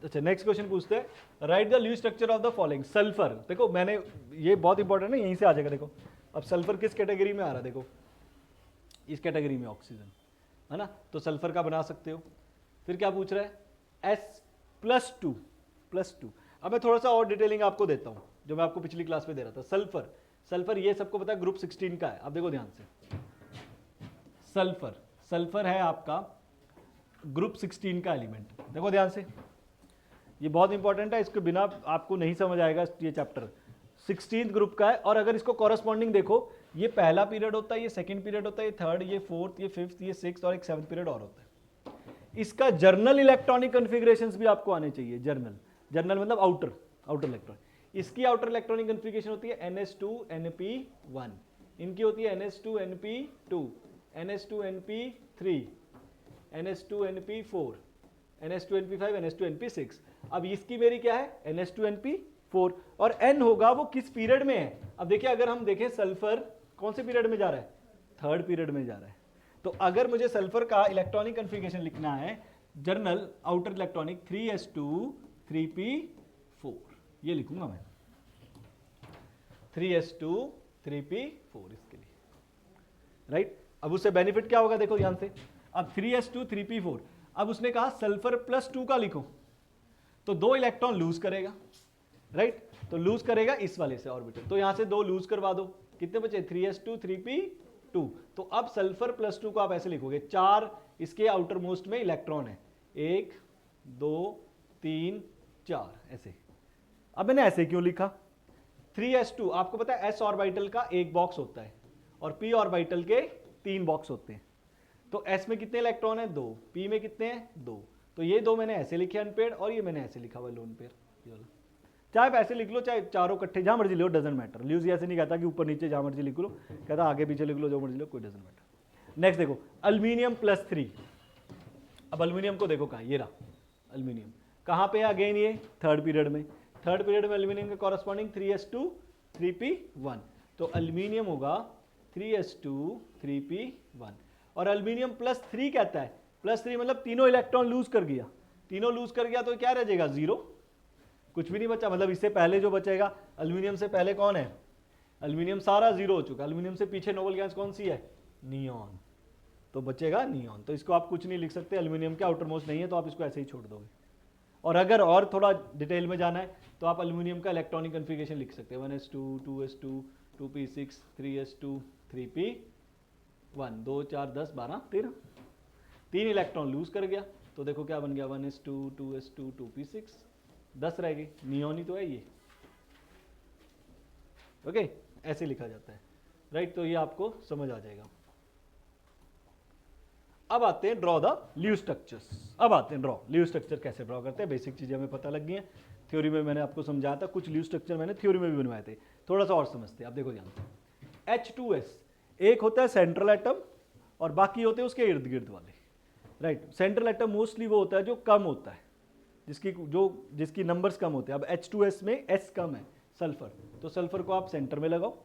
अच्छा next question पूछते हैं, right the Lewis structure of the following. Sulphur, देखो मैंने ये बहुत इंपॉर्टेंट है, यहीं से आ जाएगा। देखो अब सल्फर किस कैटेगरी में आ रहा है, देखो इस कैटेगरी में ऑक्सीजन है ना, तो सल्फर का बना सकते हो। फिर क्या पूछ रहा है, S+2। अब मैं थोड़ा सा और डिटेलिंग आपको देता हूं जो मैं आपको पिछली क्लास में दे रहा था। सल्फर, सल्फर ये सबको पता है ग्रुप 16 का है। अब देखो ध्यान से, सल्फर, सल्फर है आपका ग्रुप 16 का एलिमेंट। देखो ध्यान से, ये बहुत इंपॉर्टेंट है, इसके बिना आपको नहीं समझ आएगा ये चैप्टर। 16th ग्रुप का है, और अगर इसको कॉरस्पॉन्डिंग देखो, ये पहला पीरियड होता है, ये सेकंड पीरियड होता है, ये थर्ड, ये फोर्थ, ये फिफ्थ, ये सिक्स और एक 7th पीरियड और होता है। इसका जर्नल इलेक्ट्रॉनिक कन्फिग्रेशंस भी आपको आने चाहिए। जर्नल, जर्नल मतलब आउटर, आउटर इलेक्ट्रॉन। इसकी आउटर इलेक्ट्रॉनिक कन्फिग्रेशन होती है NH2Np1, इनकी होती है NH2Np2, NH2Np3, NH2Np4, NH2Np5, NH2Np6। अब इसकी मेरी क्या है, NH2Np4, और N होगा वो किस पीरियड में है। अब देखिए अगर हम देखें सल्फर कौन से पीरियड में जा रहा है, थर्ड पीरियड में जा रहा है। तो अगर मुझे सल्फर का इलेक्ट्रॉनिक कन्फिग्रेशन लिखना है, journal outer electronic 3s2 3p4, ये लिखूंगा मैं 3s2 3p4 इसके लिए, राइट। अब उससे बेनिफिट क्या होगा, देखो ध्यान से। अब 3s2 3p4, अब उसने कहा सल्फर +2 का लिखो, तो 2 इलेक्ट्रॉन लूज करेगा, राइट। तो लूज करेगा इस वाले से ऑर्बिटल, तो यहां से 2 लूज करवा दो, कितने बचे 3s2 3p2। तो अब सल्फर +2 को आप ऐसे लिखोगे, 4 इसके आउटर मोस्ट में इलेक्ट्रॉन है, 1 2 3 4 ऐसे। अब मैंने ऐसे क्यों लिखा, 3s2 आपको पता है s ऑर्बिटल का एक बॉक्स होता है और p ऑर्बिटल के 3 बॉक्स होते हैं। तो s में कितने इलेक्ट्रॉन है, 2, p में कितने हैं, 2। तो ये 2 मैंने ऐसे लिखे अनपेयर्ड, और ये मैंने ऐसे लिखा हुआ लोन पेयर, ये वाला। चाहे आप ऐसे लिख लो, चाहे चारों इकट्ठे, जहां मर्जी लो, डजंट मैटर। ल्यूइस ऐसे नहीं कहता कि ऊपर नीचे जहां मर्जी लिख लो, कहता आगे पीछे लिख लो, जो मर्जी लो, कोई डजंट मैटर। नेक्स्ट देखो, अल्मीनियम +3। अब अल्मीनियम को देखो कहाँ, ये रहा अल्मीनियम, कहाँ पे है अगेन, ये थर्ड पीरियड में। थर्ड पीरियड में अल्मीनियम के कॉरस्पॉन्डिंग 3s2 3p1, तो अल्मीनियम होगा 3s2 3p1। और अल्मीनियम +3 कहता है, +3 मतलब तीनों इलेक्ट्रॉन लूज कर गया, तीनों लूज कर गया, तो क्या रह जाएगा, 0, कुछ भी नहीं बचा। मतलब इससे पहले जो बचेगा, अल्मीनियम से पहले कौन है, अल्मीनियम सारा 0 हो चुका। अल्मीनियम से पीछे नोबल गैस कौन सी है, नियॉन, तो बचेगा नियॉन। तो इसको आप कुछ नहीं लिख सकते, अल्मीनियम के आउटर मोस्ट नहीं है, तो आप इसको ऐसे ही छोड़ दोगे। और अगर और थोड़ा डिटेल में जाना है, तो आप अल्मीनियम का इलेक्ट्रॉनिक कन्फिग्रेशन लिख सकते हैं, 1s2 2s2 2p6 3s2 3p1, 2 4 10 12 13, 3 electron lose कर गया, तो देखो क्या बन गया, 1s2 2s2 2p6, 10 रह गए, नियॉन ही तो है ये, ओके। ऐसे लिखा जाता है, राइट। तो ये आपको समझ आ जाएगा। अब आते हैं ड्रॉ द ल्यूइस स्ट्रक्चर्स। अब आते हैं ड्रॉ, ल्यूइस स्ट्रक्चर कैसे ड्रॉ करते हैं, बेसिक चीजें हमें पता लग गई हैं। थ्योरी में मैंने आपको समझाया था, कुछ ल्यूइस स्ट्रक्चर मैंने थ्योरी में भी बनवाए थे, थोड़ा सा और समझते हैं। अब देखो ध्यान से, H2S एक होता है सेंट्रल एटम, और बाकी होते हैं उसके इर्द गिर्द वाले, राइट। सेंट्रल एटम मोस्टली वो होता है जो कम होता है, जिसकी नंबर्स कम होते हैं। अब H2S में S कम है, सल्फर, तो सल्फर को आप सेंटर में लगाओ,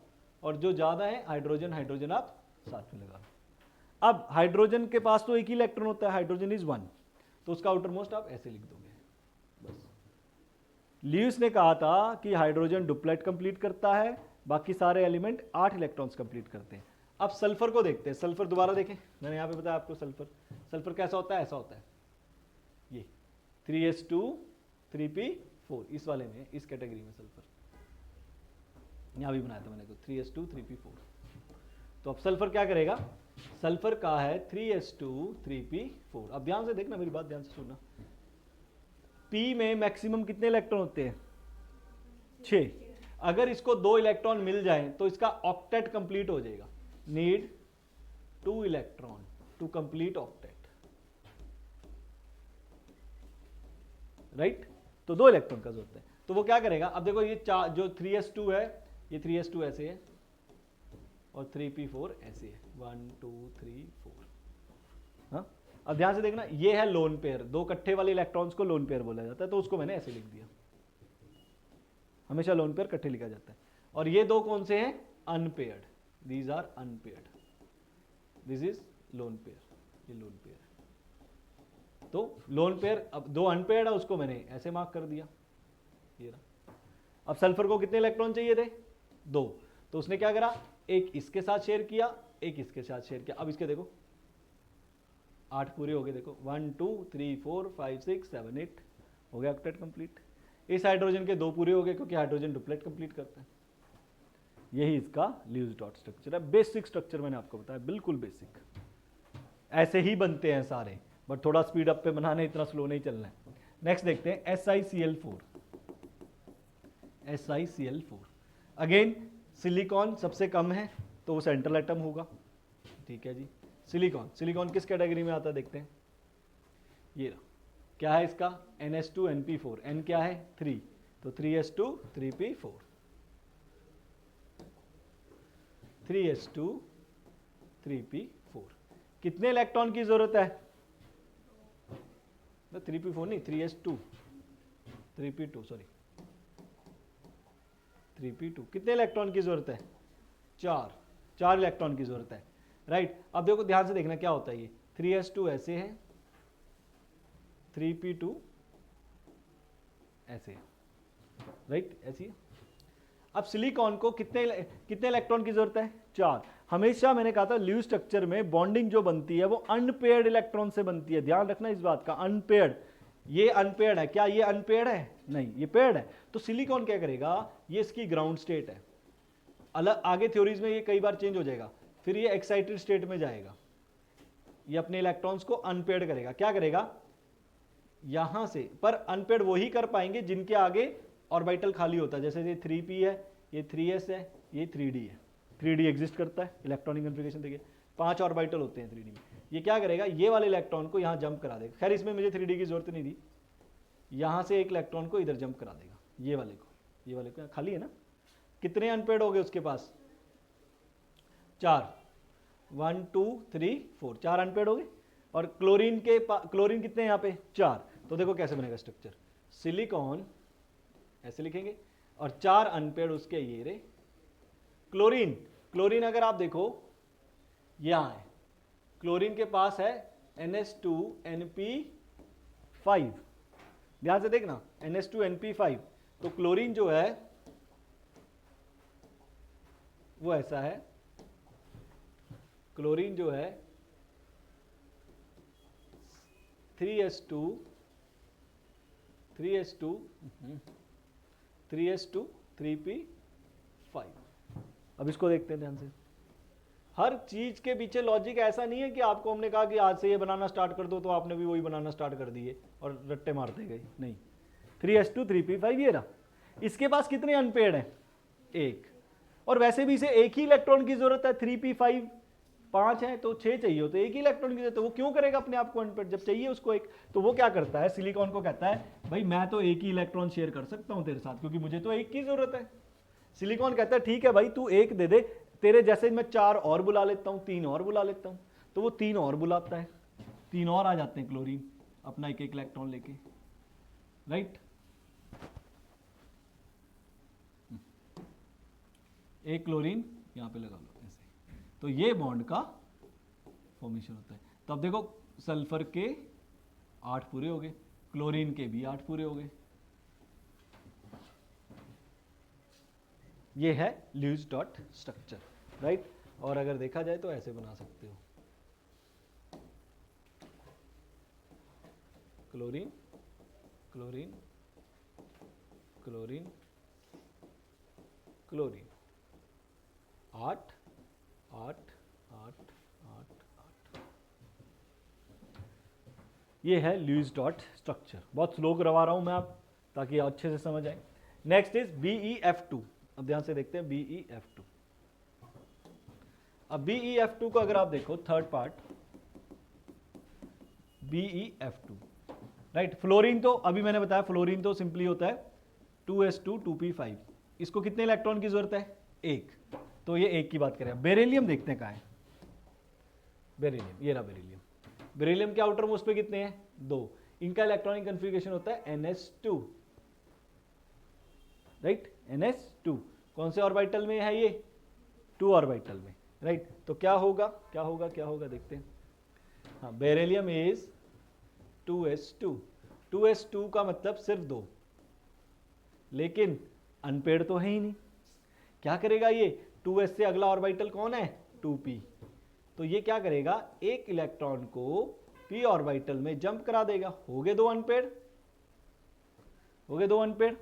और जो ज्यादा है हाइड्रोजन, हाइड्रोजन आप साथ में लगा लो। अब हाइड्रोजन के पास तो एक ही इलेक्ट्रॉन होता है, हाइड्रोजन इज 1, तो उसका आउटर मोस्ट आप ऐसे लिख दोगे बस। ल्यूइस ने कहा था कि हाइड्रोजन डुप्लेट कंप्लीट करता है, बाकी सारे एलिमेंट 8 इलेक्ट्रॉन्स कंप्लीट करते हैं। अब सल्फर को देखते हैं, सल्फर दोबारा देखें, मैंने यहाँ पे बताया आपको सल्फर, सल्फर कैसा होता है, ऐसा होता है, ये 3s2 3p4, इस वाले में, इस कैटेगरी में सल्फर, यहाँ भी बनाया था मैंने को 3s2 3p4। तो अब सल्फर क्या करेगा, सल्फर का है 3s2 3p4। अब ध्यान से देखना, मेरी बात ध्यान से सुनना। p में मैक्सिमम कितने इलेक्ट्रॉन होते हैं, 6। अगर इसको 2 इलेक्ट्रॉन मिल जाए तो इसका ऑक्टेट कंप्लीट हो जाएगा, need 2 electron to complete octet, right. तो 2 इलेक्ट्रॉन का जरूरत है, तो वो क्या करेगा। अब देखो ये जो 3s2 है, ये 3s2 ऐसे है, और 3p4 ऐसे है, 1 2 3 4। हाँ, अब ध्यान से देखना, ये है लोन पेयर, 2 इकट्ठे वाले इलेक्ट्रॉन्स को लोन पेयर बोला जाता है, तो उसको मैंने ऐसे लिख दिया, हमेशा लोन पेयर इकट्ठे लिखा जाता है। और ये 2 कौन से हैं, unpaired, these are unpaired, this is lone pair, ये लोन पेयर है, तो लोन पेयर, अब दो अनपेयर्ड है उसको मैंने ऐसे मार्क कर दिया, ये रहा। अब सल्फर को कितने इलेक्ट्रॉन चाहिए थे? 2, तो उसने क्या करा, एक इसके साथ शेयर किया, एक इसके साथ शेयर किया। अब इसके देखो 8 पूरे हो गए, देखो 1 2 3 4 5 6 7 8 हो गया ऑक्टेट कंप्लीट। इस हाइड्रोजन के 2 पूरे हो गए क्योंकि हाइड्रोजन डुप्लेट कंप्लीट करता है। यही इसका ल्यूज डॉट स्ट्रक्चर है, बेसिक स्ट्रक्चर मैंने आपको बताया, बिल्कुल बेसिक। ऐसे ही बनते हैं सारे, बट थोड़ा स्पीड अप पे बनाने, इतना स्लो नहीं चलना है। नेक्स्ट देखते हैं SiCl4। SiCl4 अगेन सिलिकॉन सबसे कम है तो वो सेंट्रल एटम होगा, ठीक है जी। सिलिकॉन किस कैटेगरी में आता है देखते हैं, ये रहा। क्या है इसका, NH2 NP4, N क्या है 3, तो 3s2 3p4, 3s2 3p4। कितने इलेक्ट्रॉन की जरूरत है, 3p4 नहीं, 3s2 3p2 सॉरी 3p2। कितने इलेक्ट्रॉन की जरूरत है, 4 इलेक्ट्रॉन की जरूरत है, राइट। अब देखो ध्यान से देखना क्या होता है, ये 3s2 ऐसे है, 3p2 ऐसे है, राइट, ऐसी है। अब सिलिकॉन को कितने इलेक्ट्रॉन की जरूरत है, 4। हमेशा मैंने कहा था ल्यूज स्ट्रक्चर में बॉन्डिंग जो बनती है वो अनपेयर्ड इलेक्ट्रॉन से बनती है, ध्यान रखना इस बात का, अनपेयर्ड। ये अनपेयर्ड है, क्या ये अनपेयर्ड है, नहीं, ये पेयर्ड है। तो सिलिकॉन क्या करेगा, ये इसकी ग्राउंड स्टेट है, अलग आगे थ्योरीज में ये कई बार चेंज हो जाएगा, फिर ये एक्साइटेड स्टेट में जाएगा, ये अपने इलेक्ट्रॉन्स को अनपेयर्ड करेगा। क्या करेगा, यहां से, पर अनपेयर्ड वही कर पाएंगे जिनके आगे ऑर्बिटल खाली होता है, जैसे ये 3p है, ये 3s है, ये 3d है। 3d एग्जिस्ट करता है, इलेक्ट्रॉनिक कन्फिगरेशन देखिए 5 ऑर्बिटल होते हैं 3d में। ये क्या करेगा, ये वाले इलेक्ट्रॉन को यहां जंप करा देगा। खैर इसमें मुझे 3d की जरूरत नहीं थी, यहां से एक इलेक्ट्रॉन को इधर जंप करा देगा, ये वाले को खाली है ना। कितने अनपेयर्ड हो गए उसके पास, 4, 1 2 3 4, 4 अनपेयर्ड हो गए। और क्लोरीन कितने हैं यहाँ पे, 4। तो देखो कैसे बनेगा स्ट्रक्चर, सिलिकॉन ऐसे लिखेंगे और 4 अनपेयर्ड उसके ये रे। क्लोरीन अगर आप देखो यहां है, क्लोरीन के पास है NH2 NP5, ध्यान से देखना NH2 NP5। तो क्लोरीन जो है वो ऐसा है, क्लोरीन जो है 3s2 3p5। अब इसको देखते हैं ध्यान से। हर चीज के पीछे लॉजिक ऐसा नहीं है कि आपको हमने कहा कि आज से ये बनाना स्टार्ट कर दो तो आपने भी वही बनाना स्टार्ट कर दिए और रट्टे मारते गए, नहीं। 3s2 3p5 ये रहा। इसके पास कितने अनपेयर्ड हैं, 1। और वैसे भी इसे एक ही इलेक्ट्रॉन की जरूरत है, 3p5 5 है तो 6 चाहिए, तो एक ही इलेक्ट्रॉन की जरूरत है। वो क्यों करेगा अपने आप को अनपेयर्ड, जब चाहिए उसको एक। तो वो क्या करता है, सिलिकॉन को कहता है भाई मैं तो एक ही इलेक्ट्रॉन शेयर कर सकता हूं तेरे साथ, क्योंकि मुझे तो एक की जरूरत है। सिलिकॉन कहता है ठीक है भाई तू एक दे दे, तेरे जैसे मैं 4 और बुला लेता हूं, 3 और बुला लेता हूं। तो वो 3 और बुलाता है, 3 और आ जाते हैं क्लोरीन अपना एक इलेक्ट्रॉन लेके, राइट। एक क्लोरीन यहां पे लगा लो ऐसे, तो ये बॉन्ड का फॉर्मेशन होता है। तो अब देखो सल्फर के 8 पूरे हो गए, क्लोरीन के भी 8 पूरे हो गए। ये है ल्यूज डॉट स्ट्रक्चर, राइट। और अगर देखा जाए तो ऐसे बना सकते हो, क्लोरीन क्लोरीन क्लोरीन क्लोरीन 8 8 8 8 8। ये है ल्यूज डॉट स्ट्रक्चर। बहुत स्लो करवा रहा हूं मैं आप, ताकि अच्छे से समझ आए। Next is BeF2। अब ध्यान से देखते हैं BeF2। अब BeF2 को अगर आप देखो third part, BeF2, right. Fluorine तो अभी मैंने बताया, फ्लोरीन तो सिंपली होता है 2s2 2p5। इसको कितने इलेक्ट्रॉन की जरूरत है, 1। तो ये 1 की बात करें। बेरिलियम देखते हैं कहाँ है, बेरिलियम ये रहा बेरिलियम। बेरिलियम के आउटर मोस्ट पे कितने हैं, 2। इनका इलेक्ट्रॉनिक कन्फिगरेशन होता है NH2, राइट, NH2। कौन से ऑर्बिटल में है ये, 2 ऑर्बिटल में, राइट। तो क्या होगा देखते हैं। हाँ, बेरिलियम इज 2s2 2s2 का मतलब सिर्फ 2, लेकिन अनपेड तो है ही नहीं। क्या करेगा ये, 2s से अगला ऑर्बिटल कौन है, 2p। तो ये क्या करेगा, एक इलेक्ट्रॉन को p ऑर्बिटल में जंप करा देगा। हो गए 2 अनपेड, हो गए 2 अनपेड,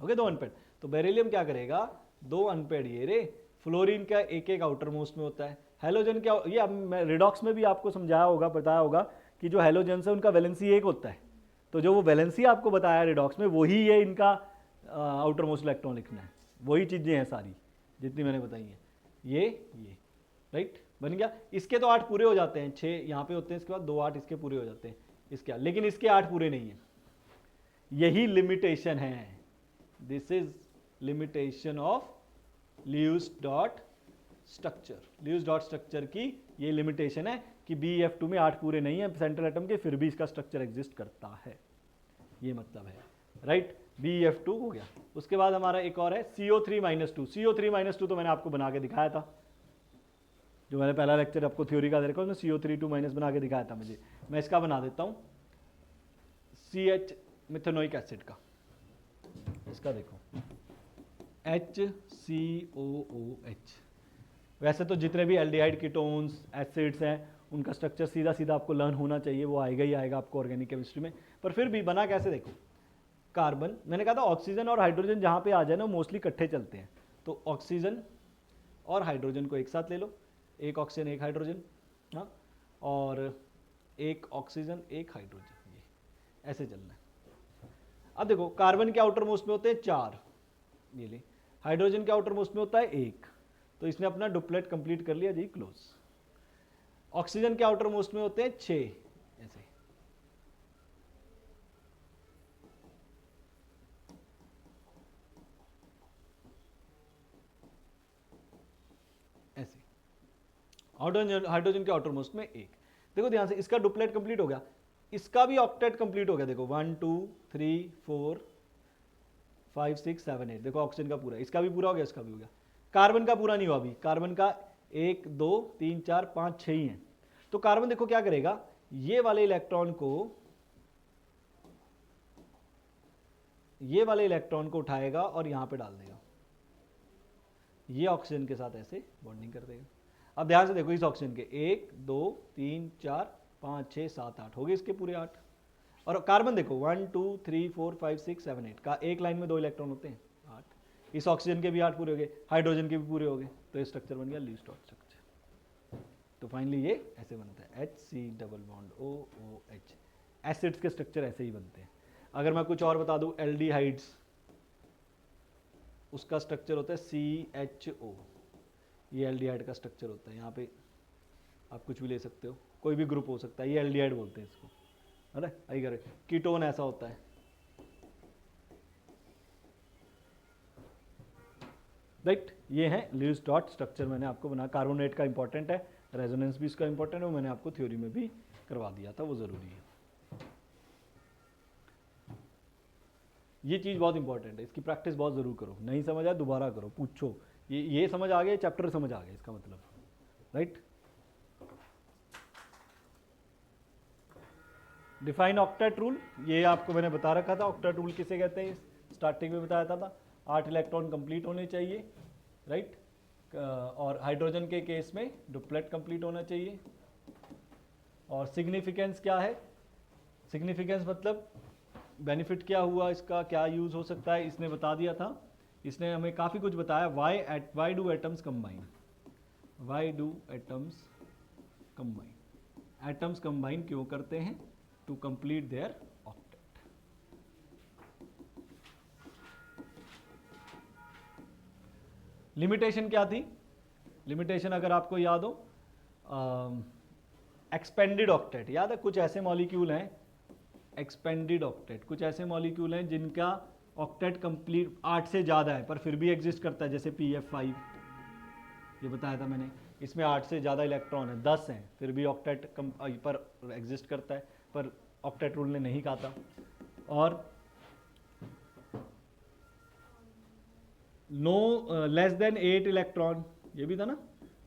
हो गए 2 अनपेड। तो बेरिलियम क्या करेगा, 2 अनपेड ये रे, फ्लोरीन का एक एक आउटर मोस्ट में होता है। हेलोजन क्या, ये अब मैं रिडॉक्स में भी आपको समझाया होगा, बताया होगा कि जो हेलोजन है उनका वैलेंसी 1 होता है। तो जो वो वैलेंसी आपको बताया रिडॉक्स में, वही ये इनका आउटर मोस्ट इलेक्ट्रॉन लिखना है, वही चीज़ें हैं सारी जितनी मैंने बताई हैं। ये राइट बन गया। इसके तो 8 पूरे हो जाते हैं, 6 यहाँ पे होते हैं, इसके बाद 2 8 इसके पूरे हो जाते हैं इसके, लेकिन इसके 8 पूरे नहीं हैं। यही लिमिटेशन है, this is limitation of Lewis dot structure. Lewis dot structure की ये लिमिटेशन है कि BF2 में 8 पूरे नहीं है सेंट्रल एटम के, फिर भी इसका स्ट्रक्चर एग्जिस्ट करता है, ये मतलब है राइट। BF2 हो गया। उसके बाद हमारा एक और है CO3-2। CO3-2 तो मैंने आपको बना के दिखाया था, जो मैंने पहला लेक्चर आपको थ्योरी का दे रखा उसमें CO3 बना के दिखाया था मुझे। मैं इसका बना देता हूँ, CH मिथेनोइक एसिड का। इसका देखो HCOOH। वैसे तो जितने भी एल्डिहाइड कीटोन्स एसिड्स हैं उनका स्ट्रक्चर सीधा सीधा आपको लर्न होना चाहिए, वो आएगा ही आएगा आपको ऑर्गेनिक केमिस्ट्री में, पर फिर भी बना कैसे देखो। कार्बन, मैंने कहा था ऑक्सीजन और हाइड्रोजन जहाँ पे आ जाए ना मोस्टली इकट्ठे चलते हैं, तो ऑक्सीजन और हाइड्रोजन को एक साथ ले लो, एक ऑक्सीजन एक हाइड्रोजन, हाँ, और एक ऑक्सीजन एक हाइड्रोजन, ये ऐसे चलना है। अब देखो कार्बन के आउटर मोस्ट में होते हैं 4, ये ले, हाइड्रोजन के आउटर मोस्ट में होता है 1, तो इसने अपना डुप्लेट कंप्लीट कर लिया जी, क्लोज। ऑक्सीजन के आउटर मोस्ट में होते हैं 6, ऐसे ऐसे। हाइड्रोजन के आउटर मोस्ट में 1। देखो ध्यान से, इसका डुप्लेट कंप्लीट हो गया, इसका भी ऑक्टेट कंप्लीट हो गया। देखो 1 2 3 4 5 6 7 8, देखो ऑक्सीजन का पूरा, इसका भी पूरा हो गया, इसका भी हो गया। कार्बन का पूरा नहीं हुआ अभी, कार्बन का 1 2 3 4 5 6 ही है। तो कार्बन देखो क्या करेगा, ये वाले इलेक्ट्रॉन को उठाएगा और यहां पे डाल देगा, ये ऑक्सीजन के साथ ऐसे बॉन्डिंग कर देगा। अब ध्यान से देखो इस ऑक्सीजन के 1 2 3 4 5 6 7 8 हो गए इसके पूरे 8। और कार्बन देखो 1 2 3 4 5 6 7 8 का एक लाइन में 2 इलेक्ट्रॉन होते हैं, 8। इस ऑक्सीजन के भी 8 पूरे हो गए, हाइड्रोजन के भी पूरे हो गए, तो ये स्ट्रक्चर बन गया ल्यूइस डॉट स्ट्रक्चर। तो फाइनली ये ऐसे बनता है HCOOH। एसिड्स के स्ट्रक्चर ऐसे ही बनते हैं। अगर मैं कुछ और बता दूं, एल्डिहाइड्स, उसका स्ट्रक्चर होता है CHO, ये एल्डिहाइड का स्ट्रक्चर होता है। यहाँ पे आप कुछ भी ले सकते हो, कोई भी ग्रुप हो सकता है, ये एल्डिहाइड बोलते हैं इसको, है ना। अगर कीटोन ऐसा होता है राइट। ये है ल्यूइस डॉट स्ट्रक्चर, मैंने आपको बना। कार्बोनेट का इंपॉर्टेंट है, रेजोनेंस भी इसका इंपॉर्टेंट है, वो मैंने आपको थ्योरी में भी करवा दिया था, वो जरूरी है। ये चीज़ बहुत इंपॉर्टेंट है, इसकी प्रैक्टिस बहुत जरूर करो, नहीं समझ आए दोबारा करो, पूछो। ये समझ आ गया, चैप्टर समझ आ गया, इसका मतलब राइट। डिफाइन ऑक्टेट रूल, ये आपको मैंने बता रखा था, ऑक्टेट रूल किसे कहते हैं, स्टार्टिंग में बताया था 8 इलेक्ट्रॉन कंप्लीट होने चाहिए राइट। और हाइड्रोजन के केस में डुप्लेट कंप्लीट होना चाहिए। और सिग्निफिकेंस क्या है, सिग्निफिकेंस मतलब बेनिफिट क्या हुआ इसका, क्या यूज हो सकता है, इसने बता दिया था, इसने हमें काफ़ी कुछ बताया। Why do atoms combine, why do atoms combine, atoms combine क्यों करते हैं, to complete their octet. Limitation क्या थी, लिमिटेशन अगर आपको याद हो, एक्सपेंडेड ऑक्टेट याद है। कुछ ऐसे मॉलिक्यूल हैं, एक्सपेंडेड ऑक्टेट, कुछ ऐसे मॉलिक्यूल हैं जिनका ऑक्टेट कंप्लीट 8 से ज़्यादा है पर फिर भी एग्जिस्ट करता है, जैसे PF5, ये बताया था मैंने। इसमें 8 से ज़्यादा इलेक्ट्रॉन है, 10 हैं, फिर भी ऑक्टेट पर एग्जिस्ट करता है, पर ऑक्टेट रूल ने नहीं कहा था। और नो लेस देन 8 इलेक्ट्रॉन, ये भी था ना,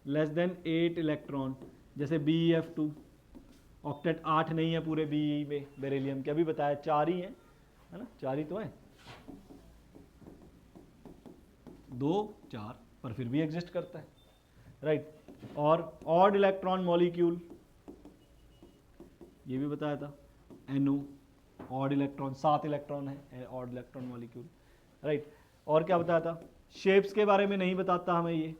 लेस देन 8 इलेक्ट्रॉन, जैसे BF2। ऑक्टेट 8 नहीं है पूरे बी में बेरिलियम के, अभी बताया 4 ही है ना, 4 ही तो है, 2 4 पर फिर भी एग्जिस्ट करता है, राइट। और ऑड इलेक्ट्रॉन मॉलिक्यूल ये भी बताया था, NO ऑड इलेक्ट्रॉन, 7 इलेक्ट्रॉन है ऑड इलेक्ट्रॉन मॉलिक्यूल, राइट। और क्या बताया था, शेप्स के बारे में नहीं बताता हमें, ये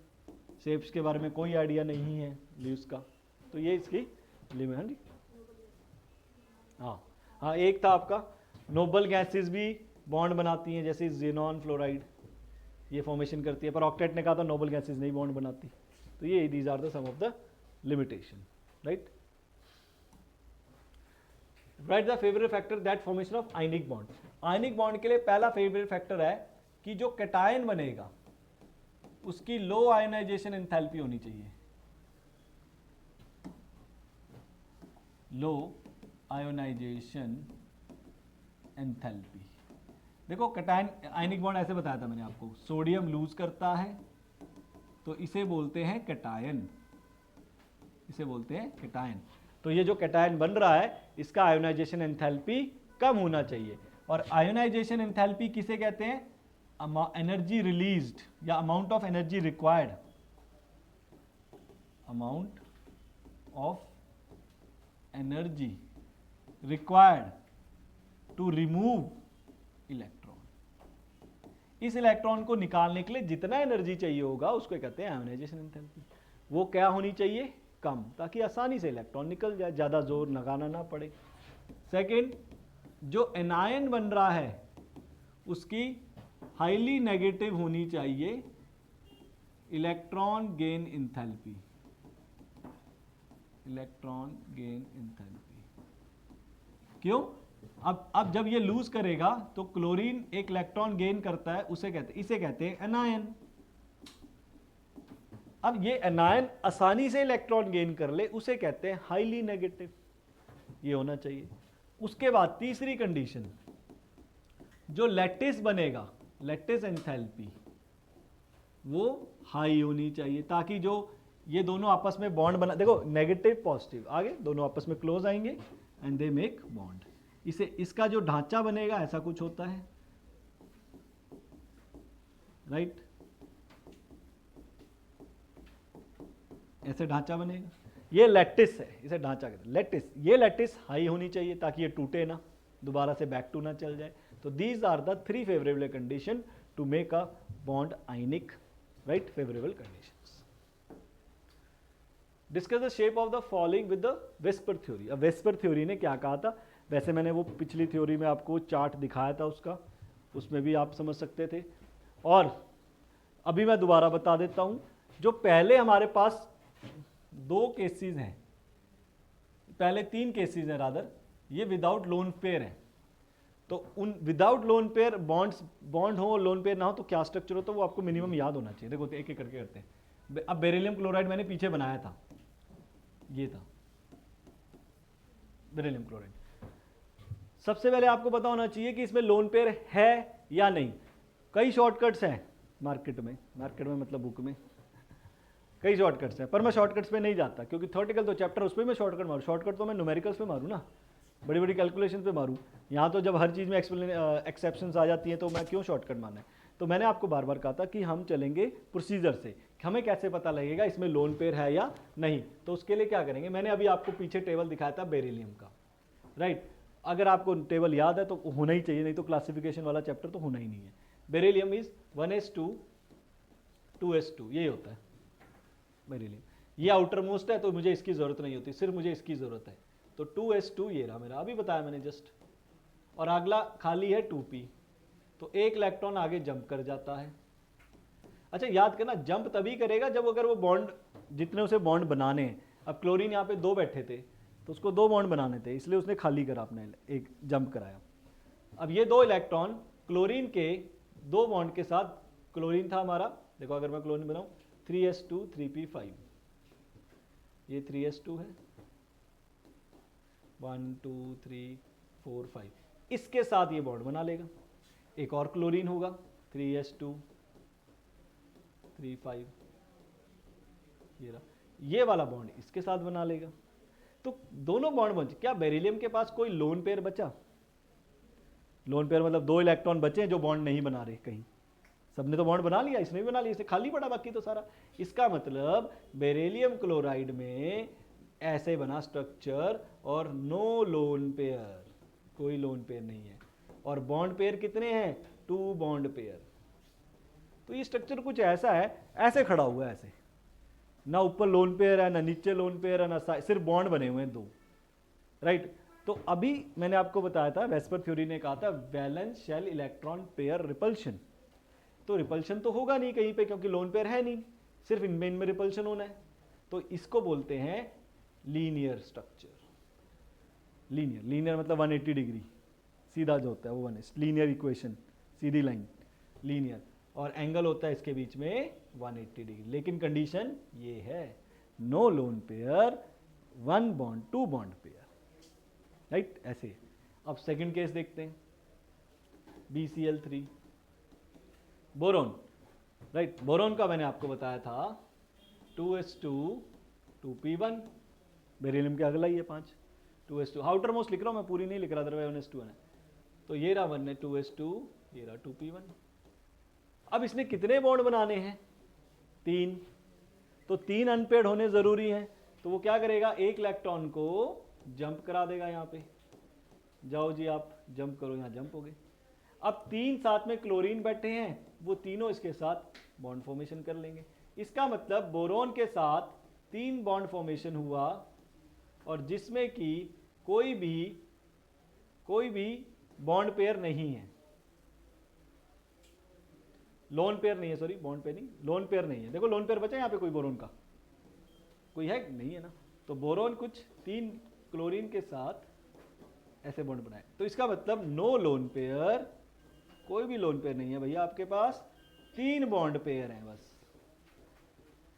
शेप्स के बारे में कोई आइडिया नहीं है ल्यूस का, तो ये इसकी लिमिट है। हाँ, एक था आपका नोबल गैसेस भी बॉन्ड बनाती हैं, जैसे जेनॉन फ्लोराइड ये फॉर्मेशन करती है, पर ऑक्टेट ने कहा था नोबल गैसेस नहीं बॉन्ड बनाती, तो ये these are the some of the limitation, right. Right the favourite factor that formation of ionic bond. Ionic bond के लिए पहला फेवरेट फैक्टर है कि जो कैटायन बनेगा उसकी लो आयोनाइजेशन एंथैल्पी होनी चाहिए, लो आयोनाइजेशन एंथैल्पी। देखो कैटायन आयनिक बॉन्ड ऐसे बताया था मैंने आपको, सोडियम लूज करता है तो इसे बोलते हैं कैटायन, इसे बोलते हैं कैटायन। तो ये जो कैटायन बन रहा है इसका आयोनाइजेशन एंथैल्पी कम होना चाहिए, और आयोनाइजेशन एंथैल्पी किसे कहते हैं, एनर्जी रिलीज्ड या amount of energy required, amount of energy required to remove electron. इस इलेक्ट्रॉन को निकालने के लिए जितना एनर्जी चाहिए होगा उसको कहते हैं आयोनाइजेशन एंथैल्पी। वो क्या होनी चाहिए, कम, ताकि आसानी से इलेक्ट्रॉन निकल जाए, ज़्यादा जोर लगाना ना पड़े। सेकेंड, जो एनायन बन रहा है उसकी हाईली नेगेटिव होनी चाहिए electron gain enthalpy, electron gain enthalpy. क्यों, अब जब ये लूज करेगा तो क्लोरीन एक इलेक्ट्रॉन गेन करता है, इसे कहते हैं एनायन। अब ये एनायन आसानी से इलेक्ट्रॉन गेन कर ले उसे कहते हैं हाईली नेगेटिव, ये होना चाहिए। उसके बाद तीसरी कंडीशन, जो लैटिस बनेगा, लैटिस एंथैल्पी, वो हाई होनी चाहिए, ताकि जो ये दोनों आपस में बॉन्ड बना, देखो नेगेटिव पॉजिटिव आगे दोनों आपस में क्लोज आएंगे एंड दे मेक बॉन्ड। इसे इसका जो ढांचा बनेगा ऐसा कुछ होता है, राइट, ऐसे ढांचा बनेगा, ये लैटिस है, इसे ढांचा कहते हैं लैटिस। ये लैटिस हाई होनी चाहिए ताकि ये टूटे ना, दोबारा से बैक टू ना चल जाए। तो these are the 3 favourable condition to make a bond ionic, right, favourable conditions. Discuss the shape of the following with the VSEPR theory. अब वेस्पर थ्योरी ने क्या कहा था, वैसे मैंने वो पिछली थ्योरी में आपको चार्ट दिखाया था उसका, उसमें भी आप समझ सकते थे, और अभी मैं दोबारा बता देता हूं। जो पहले हमारे पास 2 केसेस हैं, पहले 3 केसेस हैं रादर, ये विदाउट लोन पेयर है। तो उन विदाउट लोन पेयर बॉन्ड हो, लोन पेयर ना हो तो क्या स्ट्रक्चर हो, तो वो आपको मिनिमम याद होना चाहिए। देखो एक एक करके करते हैं। अब बेरिलियम क्लोराइड मैंने पीछे बनाया था, ये था बेरिलियम क्लोराइड। सबसे पहले आपको पता होना चाहिए कि इसमें लोन पेयर है या नहीं। कई शॉर्टकट्स हैं मार्केट में मतलब बुक में कई शॉर्टकट्स हैं, पर मैं शॉर्टकट्स पे नहीं जाता, क्योंकि थ्योरेटिकल तो चैप्टर उस पर मैं शॉर्टकट मारूँ, शॉर्टकट तो मैं न्यूमेरिकल्स पे मारूँ ना, बड़ी बड़ी कैलकुलेशन पे मारूँ। यहाँ तो जब हर चीज़ में एक्सेप्शंस आ जाती हैं तो मैं क्यों शॉर्टकट मारना है। तो मैंने आपको बार बार कहा था कि हम चलेंगे प्रोसीजर से, हमें कैसे पता लगेगा इसमें लोन पेयर है या नहीं। तो उसके लिए क्या करेंगे, मैंने अभी आपको पीछे टेबल दिखाया था बेरिलियम का, राइट। अगर आपको टेबल याद है तो होना ही चाहिए, नहीं तो क्लासिफिकेशन वाला चैप्टर तो होना ही नहीं है। बेरिलियम इज 1s2 2s2, यही होता है बेरिलियम। ये आउटर मोस्ट है तो मुझे इसकी जरूरत नहीं होती, सिर्फ मुझे इसकी जरूरत है। तो 2s2 ये रहा मेरा, अभी बताया मैंने जस्ट, और अगला खाली है 2p, तो एक इलेक्ट्रॉन आगे जंप कर जाता है। अच्छा याद करना, जंप तभी करेगा जब अगर वो बॉन्ड, जितने उसे बॉन्ड बनाने हैं, अब क्लोरीन यहाँ पे 2 बैठे थे तो उसको 2 बॉन्ड बनाने थे, इसलिए उसने खाली करा, अपने एक जंप कराया। अब ये 2 इलेक्ट्रॉन क्लोरीन के 2 बॉन्ड के साथ, क्लोरीन था हमारा, देखो अगर मैं क्लोरीन बनाऊं 3s2 3p5, ये 3s2 है, 1 2 3 4 5, इसके साथ ये बॉन्ड बना लेगा। एक और क्लोरीन होगा 3s2 3 5, ये रहा, ये वाला बॉन्ड इसके साथ बना लेगा। तो दोनों बॉन्ड बचे। क्या बेरिलियम के पास कोई लोन पेयर बचा? लोन पेयर मतलब 2 इलेक्ट्रॉन बचे हैं जो बॉन्ड नहीं बना रहे कहीं। सबने तो बॉन्ड बना लिया, इसने भी बना लिया, इसे खाली पड़ा बाकी तो सारा। इसका मतलब बेरिलियम क्लोराइड में ऐसे बना स्ट्रक्चर और नो लोन पेयर, कोई लोन पेयर नहीं है। और बॉन्ड पेयर कितने हैं? 2 बॉन्ड पेयर। तो ये स्ट्रक्चर कुछ ऐसा है, ऐसे खड़ा हुआ है ऐसे, ना ऊपर लोन पेयर है ना नीचे लोन पेयर है, ना सिर्फ बॉन्ड बने हुए हैं 2, राइट। तो अभी मैंने आपको बताया था, वेस्पर थ्योरी ने कहा था valence shell electron pair repulsion. तो रिपल्शन तो होगा नहीं कहीं पे क्योंकि लोन पेयर है नहीं, सिर्फ इनमें रिपल्शन होना है। तो इसको बोलते हैं लीनियर स्ट्रक्चर। लीनियर मतलब 180 डिग्री सीधा जो होता है वो लीनियर इक्वेशन, सीधी लाइन लीनियर। और एंगल होता है इसके बीच में 180 डिग्री। लेकिन कंडीशन ये है, no lone pair, 1 bond 2 bond pair, right. ऐसे। अब सेकंड केस देखते हैं, BCl3 बोरोन, राइट। बोरोन का मैंने आपको बताया था 2s2 2p1, बेरिलियम के अगला ही है 5, 2s2 आउटर मोस्ट लिख रहा हूं मैं, पूरी नहीं लिख रहा, अदरवाइज 1s2 है। तो ये रहा 1 है 2s2, ये रहा 2p1। अब इसने कितने बॉन्ड बनाने हैं? 3। तो 3 अनपेड होने जरूरी हैं। तो वो क्या करेगा, एक इलेक्ट्रॉन को जंप करा देगा यहाँ पे, जाओ जी आप जंप करो, यहाँ जंप हो गए। अब 3 साथ में क्लोरीन बैठे हैं, वो तीनों इसके साथ बॉन्ड फॉर्मेशन कर लेंगे। इसका मतलब बोरोन के साथ 3 बॉन्ड फॉर्मेशन हुआ, और जिसमें कि कोई भी बॉन्ड पेयर नहीं है, लोन पेयर नहीं है, सॉरी बॉन्ड पेयर नहीं, लोन पेयर नहीं है। देखो लोन पेयर बचा यहाँ पे कोई बोरोन का, कोई है नहीं है ना। तो बोरोन कुछ 3 क्लोरीन के साथ ऐसे बॉन्ड बनाए। तो इसका मतलब नो लोन पेयर, कोई भी लोन पेयर नहीं है भैया आपके पास, 3 बॉन्ड पेयर हैं बस।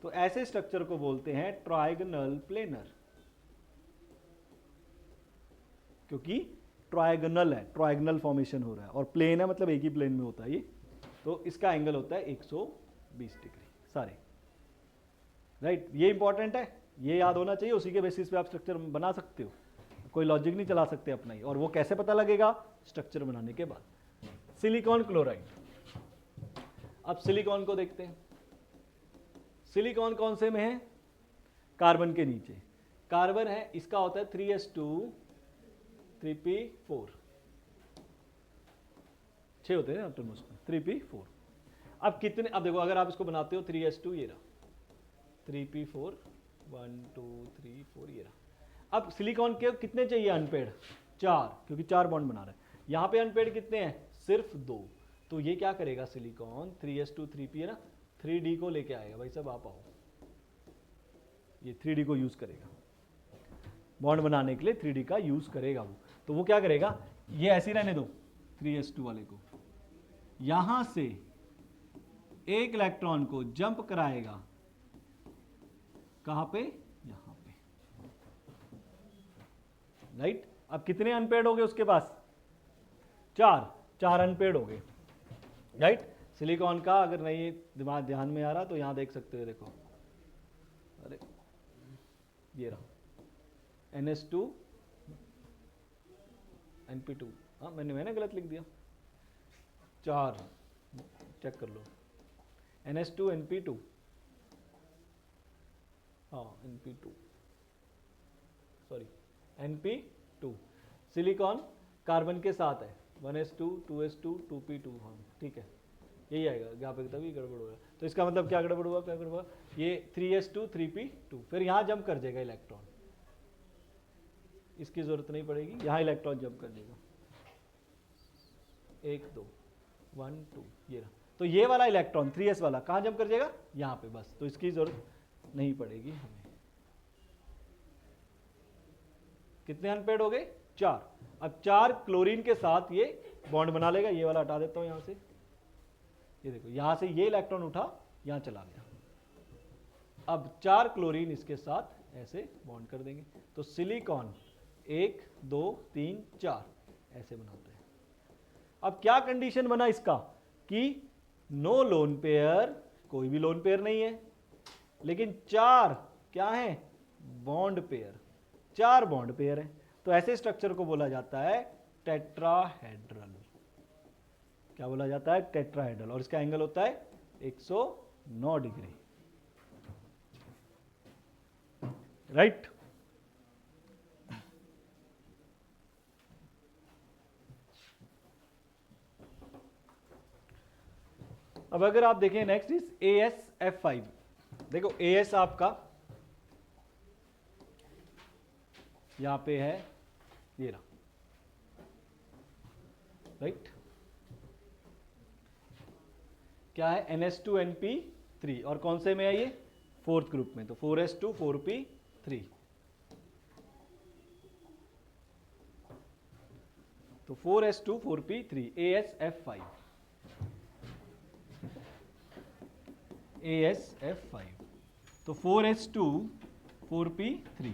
तो ऐसे स्ट्रक्चर को बोलते हैं ट्रायगोनल प्लेनर, क्योंकि ट्रायगोनल है, ट्रायगोनल फॉर्मेशन हो रहा है, और प्लेन है मतलब एक ही प्लेन में होता है ये। तो इसका एंगल होता है 120 डिग्री सारे, राइट। ये इंपॉर्टेंट है, ये याद होना चाहिए, उसी के बेसिस पे आप स्ट्रक्चर बना सकते हो, कोई लॉजिक नहीं चला सकते अपना ही। और वो कैसे पता लगेगा? स्ट्रक्चर बनाने के बाद। सिलिकॉन क्लोराइड, अब सिलिकॉन को देखते हैं। सिलिकॉन कौन से में है? कार्बन के नीचे। कार्बन है, इसका होता है 3s2 3p4, 6 होते हैं आफ्टर मोस्ट, 3p4। अब कितने, अब देखो अगर आप इसको बनाते हो 3s2, ये रहा 3p4, 1 2 3 4, ये रहा। अब सिलिकॉन के कितने चाहिए अनपेड? 4, क्योंकि 4 बॉन्ड बना रहे हैं। यहाँ पे अनपेड कितने हैं? सिर्फ 2। तो ये क्या करेगा सिलिकॉन, 3s2 3p है ना, 3d को लेके आएगा, भाई साहब आप आओ, ये 3d को यूज करेगा बॉन्ड बनाने के लिए, 3d का यूज करेगा वो। तो वो क्या करेगा, ये ऐसे ही रहने दो 3s2 वाले को, यहां से एक इलेक्ट्रॉन को जंप कराएगा, कहां पे? यहां पे, राइट। अब कितने अनपेड हो गए उसके पास? 4 अनपेड हो गए, राइट। सिलिकॉन का अगर नहीं दिमाग ध्यान में आ रहा तो यहां देख सकते हो, देखो, अरे ये रहा NS2 NP2, हाँ मैंने गलत लिख दिया, 4, चेक कर लो, NS2 NP2, हाँ NP2, sorry NP2। Silicon carbon के साथ है, 1s2 2s2 2p2, हाँ ठीक है, यही आएगा, यहाँ पे तभी गड़बड़ होगा। तो इसका मतलब क्या गड़बड़ हुआ, क्या गड़बड़ हुआ, ये 3s2 3p2, फिर यहाँ जंप कर जाएगा इलेक्ट्रॉन, इसकी जरूरत नहीं पड़ेगी, यहाँ इलेक्ट्रॉन जंप कर देगा, 1 2 1 2, ये रहा। तो ये वाला इलेक्ट्रॉन 3s वाला कहाँ जंप कर जाएगा? यहाँ पे बस, तो इसकी जरूरत नहीं पड़ेगी हमें। कितने अनपेड हो गए? 4। अब 4 क्लोरीन के साथ ये बॉन्ड बना लेगा, ये वाला हटा देता हूं यहां से, ये देखो यहां से ये इलेक्ट्रॉन उठा, यहां चला गया। अब 4 क्लोरीन इसके साथ ऐसे बॉन्ड कर देंगे, तो सिलिकॉन 1 2 3 4 ऐसे बनाते हैं। अब क्या कंडीशन बना इसका कि नो लोन पेयर, कोई भी लोन पेयर नहीं है, लेकिन 4 क्या है? बॉन्ड पेयर, 4 बॉन्ड पेयर है, तो ऐसे स्ट्रक्चर को बोला जाता है टेट्राहेड्रल। क्या बोला जाता है? टेट्राहेड्रल। और इसका एंगल होता है 109 डिग्री, राइट। अब अगर आप देखें नेक्स्ट इज AsF5। देखो AS आपका यहां पे है, ये रहा, राइट। क्या है? NH2NP3। और कौन से में है ये? 4th ग्रुप में, तो 4s2 4p3। तो 4s2 4p3 AsF5। AsF5, तो 4s2 4p3।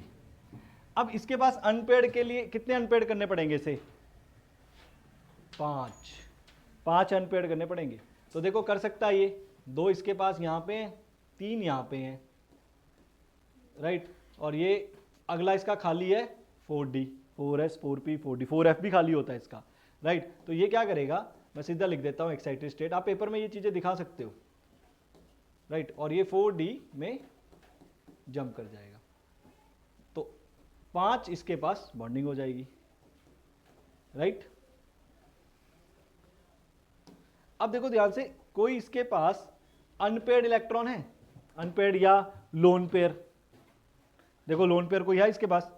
अब इसके पास अनपेड के लिए कितने अनपेड करने पड़ेंगे? इसे 5 अनपेड करने पड़ेंगे। तो देखो कर सकता है ये, 2 इसके पास यहां पे हैं, 3 यहां पे हैं, राइट। और ये अगला इसका खाली है 4d, 4s 4p 4d, 4f भी खाली होता है इसका, राइट। तो ये क्या करेगा, मैं सीधा लिख देता हूं एक्साइटेड स्टेट, आप पेपर में ये चीजें दिखा सकते हो, राइट। और ये 4d में जंप कर जाएगा, तो 5 इसके पास बॉन्डिंग हो जाएगी, राइट। अब देखो ध्यान से, कोई इसके पास अनपेड इलेक्ट्रॉन है, अनपेड या लोन पेयर। देखो लोन पेयर कोई है इसके पास?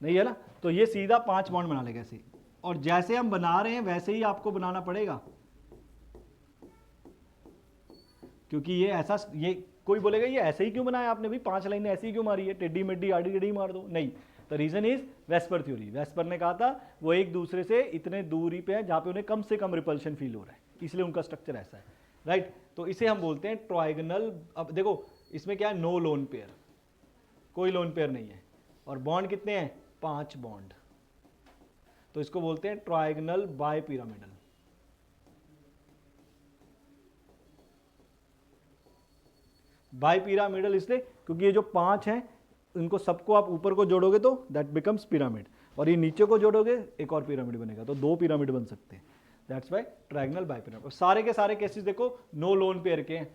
नहीं है ना, तो ये सीधा 5 बॉन्ड बना लेगा ऐसे। और जैसे हम बना रहे हैं वैसे ही आपको बनाना पड़ेगा, क्योंकि ये ऐसा, ये कोई बोलेगा ये ऐसे ही क्यों बनाया आपने, भी 5 लाइनें ऐसे ही क्यों मारी है, टेढ़ी मेढ़ी आड़ी टेढ़ी मार दो। नहीं, the reason is VSEPR theory. VSEPR ने कहा था वो एक दूसरे से इतने दूरी पे है जहां पे उन्हें कम से कम रिपल्शन फील हो रहा है, इसलिए उनका स्ट्रक्चर ऐसा है, राइट। तो इसे हम बोलते हैं ट्रायगोनल। अब देखो इसमें क्या है, नो लोन पेयर, कोई लोन पेयर नहीं है, और बॉन्ड कितने हैं? 5 बॉन्ड, तो इसको बोलते हैं ट्रायगोनल बायपिरामिडल। बायपिरामिडल इसलिए क्योंकि ये जो 5 हैं इनको सबको आप ऊपर को जोड़ोगे तो दैट बिकम्स पिरामिड, और ये नीचे को जोड़ोगे एक और पिरामिड बनेगा, तो 2 पिरामिड बन सकते हैं, दैट्स वाई ट्रायगोनल बायपिरामिड। सारे के सारे केसेस देखो नो लोन पेयर के हैं,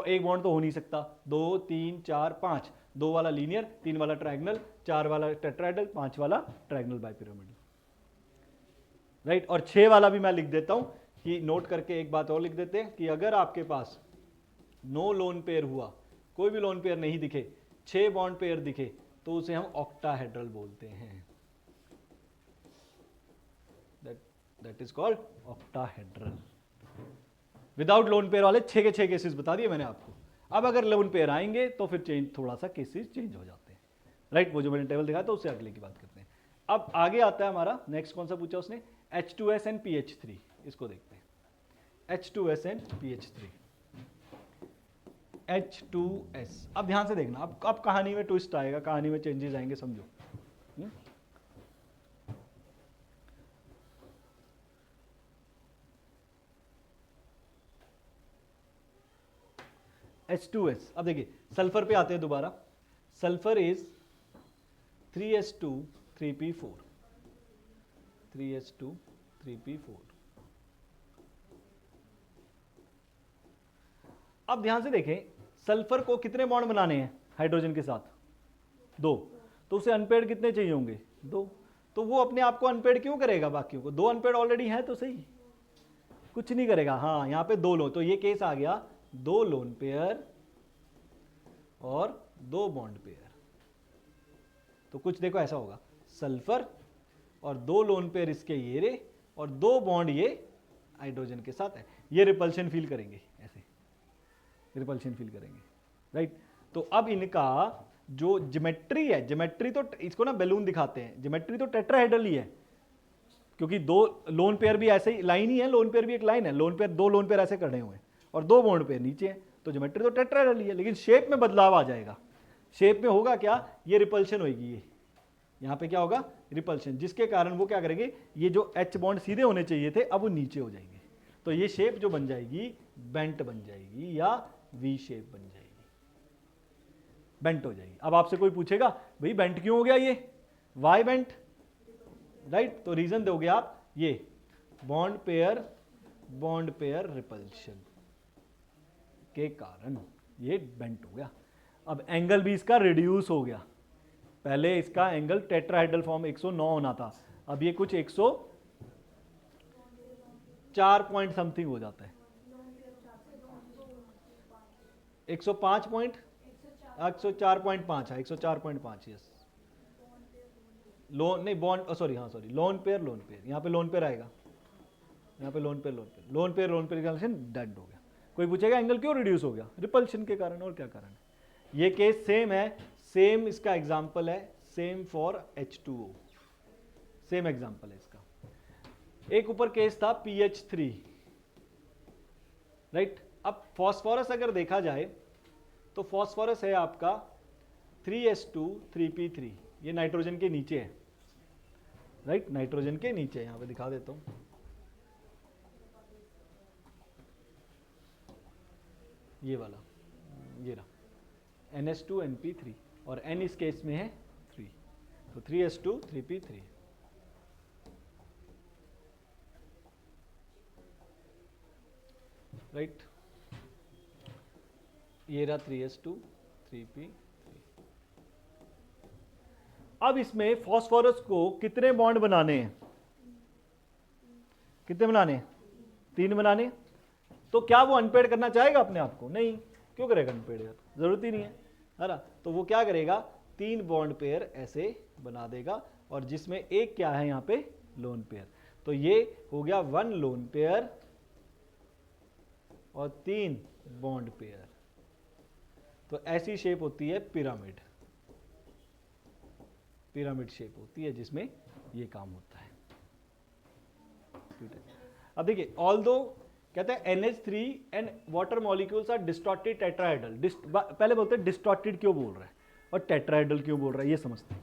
एक बॉन्ड तो हो नहीं सकता, 2 3 4 5, 2 वाला लीनियर, 3 वाला ट्रायगोनल, 4 वाला टेट्राहेड्रल, 5 वाला ट्रायगोनल बायपिरामिडल, राइट। और 6 वाला भी मैं लिख देता हूं कि नोट करके एक बात और लिख देते हैं कि अगर आपके पास नो लोन पेयर हुआ, कोई भी लोन पेयर नहीं दिखे, 6 बॉन्ड पेयर दिखे, तो उसे हम ऑक्टाहेड्रल बोलते हैं, that is called octahedral. Without lone pair वाले 6 के 6 केसेस बता दिए मैंने आपको। अब अगर लोन पेयर आएंगे तो फिर चेंज, थोड़ा सा केसेस चेंज हो जाते हैं, राइट। वो जो मैंने टेबल दिखाया था उससे अगले की बात करते हैं। अब आगे आता है हमारा नेक्स्ट, कौन सा पूछा उसने? H2S एंड PH3, इसको देखते हैं। H2S and PH3, H2S। अब ध्यान से देखना, अब कहानी में ट्विस्ट आएगा, कहानी में चेंजेस आएंगे, समझो। H2S। अब देखिए सल्फर पे आते हैं दोबारा। Sulphur is 3s2 3p4, 3s2 3p4। अब ध्यान से देखें, सल्फर को कितने बॉन्ड बनाने हैं हाइड्रोजन के साथ? 2, तो उसे अनपेड कितने चाहिए होंगे? 2। तो वो अपने आप को अनपेड क्यों करेगा बाकियों को? 2 अनपेड ऑलरेडी है तो सही, कुछ नहीं करेगा। हाँ यहाँ पे 2 लोन, तो ये केस आ गया 2 लोन पेयर और 2 बॉन्ड पेयर। तो कुछ देखो ऐसा होगा, सल्फर और 2 लोन पेयर इसके ये रे, और 2 बॉन्ड ये हाइड्रोजन के साथ है, ये रिपल्शन फील करेंगे, ऐसे रिपल्शन फील करेंगे, राइट। तो अब इनका जो ज्योमेट्री है, ज्योमेट्री तो इसको ना बैलून दिखाते हैं, ज्योमेट्री तो टेट्राहेड्रल ही है, क्योंकि 2 लोन पेयर भी ऐसे ही लाइन ही है, लोन पेयर भी एक लाइन है, लोन पेयर 2 लोन पेयर ऐसे खड़े हुए हैं और 2 बॉन्ड पेयर नीचे हैं, तो ज्योमेट्री तो टेट्राहेड्रल ही है, लेकिन शेप में बदलाव आ जाएगा। शेप में होगा क्या, ये रिपल्शन होगी, ये यहाँ पे क्या होगा, रिपल्शन, जिसके कारण वो क्या करेंगे, ये जो H बॉन्ड सीधे होने चाहिए थे अब वो नीचे हो जाएंगे, तो ये शेप जो बन जाएगी बेंट बन जाएगी या वी शेप बन जाएगी, बेंट हो जाएगी। अब आपसे कोई पूछेगा भाई बेंट क्यों हो गया ये, वाई बेंट, राइट, तो रीजन दोगे आप ये बॉन्ड पेयर रिपल्शन के कारण ये बेंट हो गया। अब एंगल भी इसका रिड्यूस हो गया, पहले इसका एंगल टेट्राहेड्रल फॉर्म 109 होना था, अब ये कुछ 104 पॉइंट समथिंग हो जाता है, 105 पॉइंट 104.5 है, 104.5 यस। लोन नहीं बॉन्ड सॉरी, हाँ सॉरी, लोन पेयर यहाँ पे लोन पेयर आएगा, यहाँ पे लोन पेयर रिलेशन डेड हो गया। कोई पूछेगा एंगल क्यों रिड्यूस हो गया, रिपल्शन के कारण, और क्या कारण है। ये केस सेम है, सेम इसका एग्जाम्पल है, same for H2O, same example है इसका। एक ऊपर केस था PH3, राइट। अब फॉस्फोरस अगर देखा जाए तो फॉस्फोरस है आपका 3s2 3p3, ये नाइट्रोजन के नीचे है, राइट, नाइट्रोजन के नीचे, यहां पे दिखा देता हूं, ये वाला, ये रहा NS2 NP3 और N इस केस में है 3, तो 3s2 3p3, राइट, ये रहा 3s2 3p3। अब इसमें फॉस्फोरस को कितने बॉन्ड बनाने हैं, कितने बनाने हैं, 3 बनाने। तो क्या वो अनपेड करना चाहेगा अपने आप को, नहीं, क्यों करेगा अनपेड, यार जरूरत ही नहीं है ना। तो वो क्या करेगा, 3 बॉन्ड पेयर ऐसे बना देगा, और जिसमें एक क्या है यहाँ पे लोन पेयर, तो ये हो गया 1 लोन पेयर और 3 बॉन्ड पेयर। तो ऐसी शेप होती है पिरामिड, पिरामिड शेप होती है जिसमें ये काम होता है। अब देखिए, ऑल्दो कहते हैं NH3 and water molecules are distorted tetrahedral, पहले बोलते हैं डिस्टॉर्टेड क्यों बोल रहा है और टेट्राहेड्रल क्यों बोल रहा है, ये समझते हैं।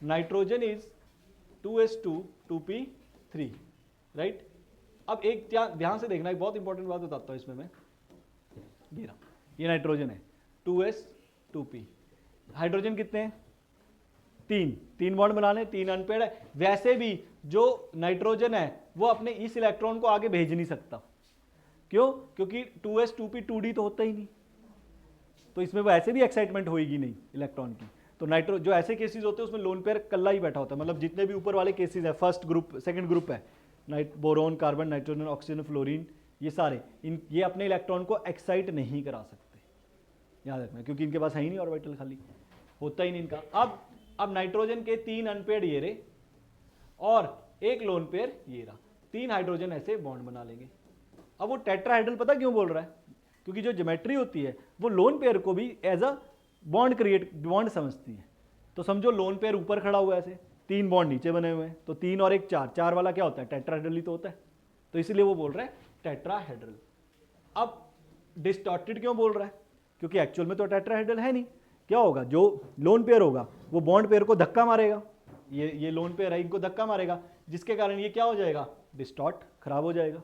Nitrogen is 2s2 2p3, right. अब एक ध्यान से देखना, एक बहुत इंपॉर्टेंट बात बताता हूं इसमें मैं, ये नाइट्रोजन है 2s 2p, हाइड्रोजन कितने हैं, 3 बॉन्ड बनाने, 3 अनपेड है। वैसे भी जो नाइट्रोजन है वो अपने इस इलेक्ट्रॉन को आगे भेज नहीं सकता, क्यों, क्योंकि 2s 2p 2d तो होता ही नहीं, तो इसमें वो ऐसे भी एक्साइटमेंट होगी नहीं इलेक्ट्रॉन की। तो नाइट्रो जो ऐसे केसेस होते हैं उसमें लोन पेयर कल्ला ही बैठा होता है, मतलब जितने भी ऊपर वाले केसेस है, फर्स्ट ग्रुप सेकंड ग्रुप है, boron carbon nitrogen oxygen fluorine, ये सारे ये अपने इलेक्ट्रॉन को एक्साइट नहीं करा सकते, याद रखना, क्योंकि इनके पास है ही नहीं ऑर्बिटल, खाली होता ही नहीं इनका। अब नाइट्रोजन के 3 अनपेड ये रहे और एक लोन पेयर ये रहा, 3 हाइड्रोजन ऐसे बॉन्ड बना लेंगे। अब वो टेट्राहेड्रल पता क्यों बोल रहा है, क्योंकि जो ज्योमेट्री होती है वो लोन पेयर को भी एज अ बॉन्ड समझती है। तो समझो लोन पेयर ऊपर खड़ा हुआ है ऐसे, 3 बॉन्ड नीचे बने हुए हैं, तो 3 और 1 4 वाला क्या होता है, टेट्राहेड्रल ही तो होता है, तो इसलिए वो बोल रहा है टेट्राहेड्रल। अब डिस्टॉर्टेड क्यों बोल रहा है, क्योंकि एक्चुअल में तो टेट्राहेड्रल है नहीं। क्या होगा, जो लोन पेयर होगा वो बॉन्ड पेयर को धक्का मारेगा, ये लोन पेयर है, इनको धक्का मारेगा, जिसके कारण ये क्या हो जाएगा, डिस्टॉर्ट, खराब हो जाएगा,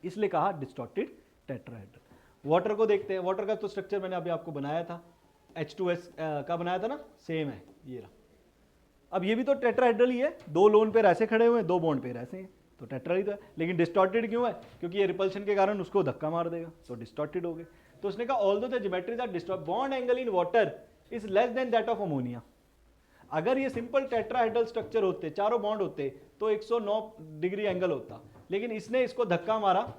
इसलिए कहा डिस्टॉर्टेड टेट्राहेड्रल। वाटर को देखते हैं, वाटर का तो स्ट्रक्चर मैंने अभी आपको बनाया था, H2S का बनाया था ना, सेम है ये रहा। अब ये भी तो टेट्राहेड्रल ही है, 2 लोन पेयर ऐसे खड़े हुए हैं, 2 बॉन्ड पेयर ऐसे हैं, तो टेट्रा ही तो है, लेकिन डिस्टॉर्टेड क्यों है, क्योंकि ये रिपल्शन के कारण उसको धक्का मार देगा, तो डिस्टॉर्टेड हो गए। तो उसने कहा although the geometries are distort, bond angle in water is less than that of ammonia. अगर ये सिंपल टेट्राहेड्रल स्ट्रक्चर होते, चारों बॉन्ड होते, तो 109 डिग्री एंगल होता, लेकिन इसने इसको धक्का मारा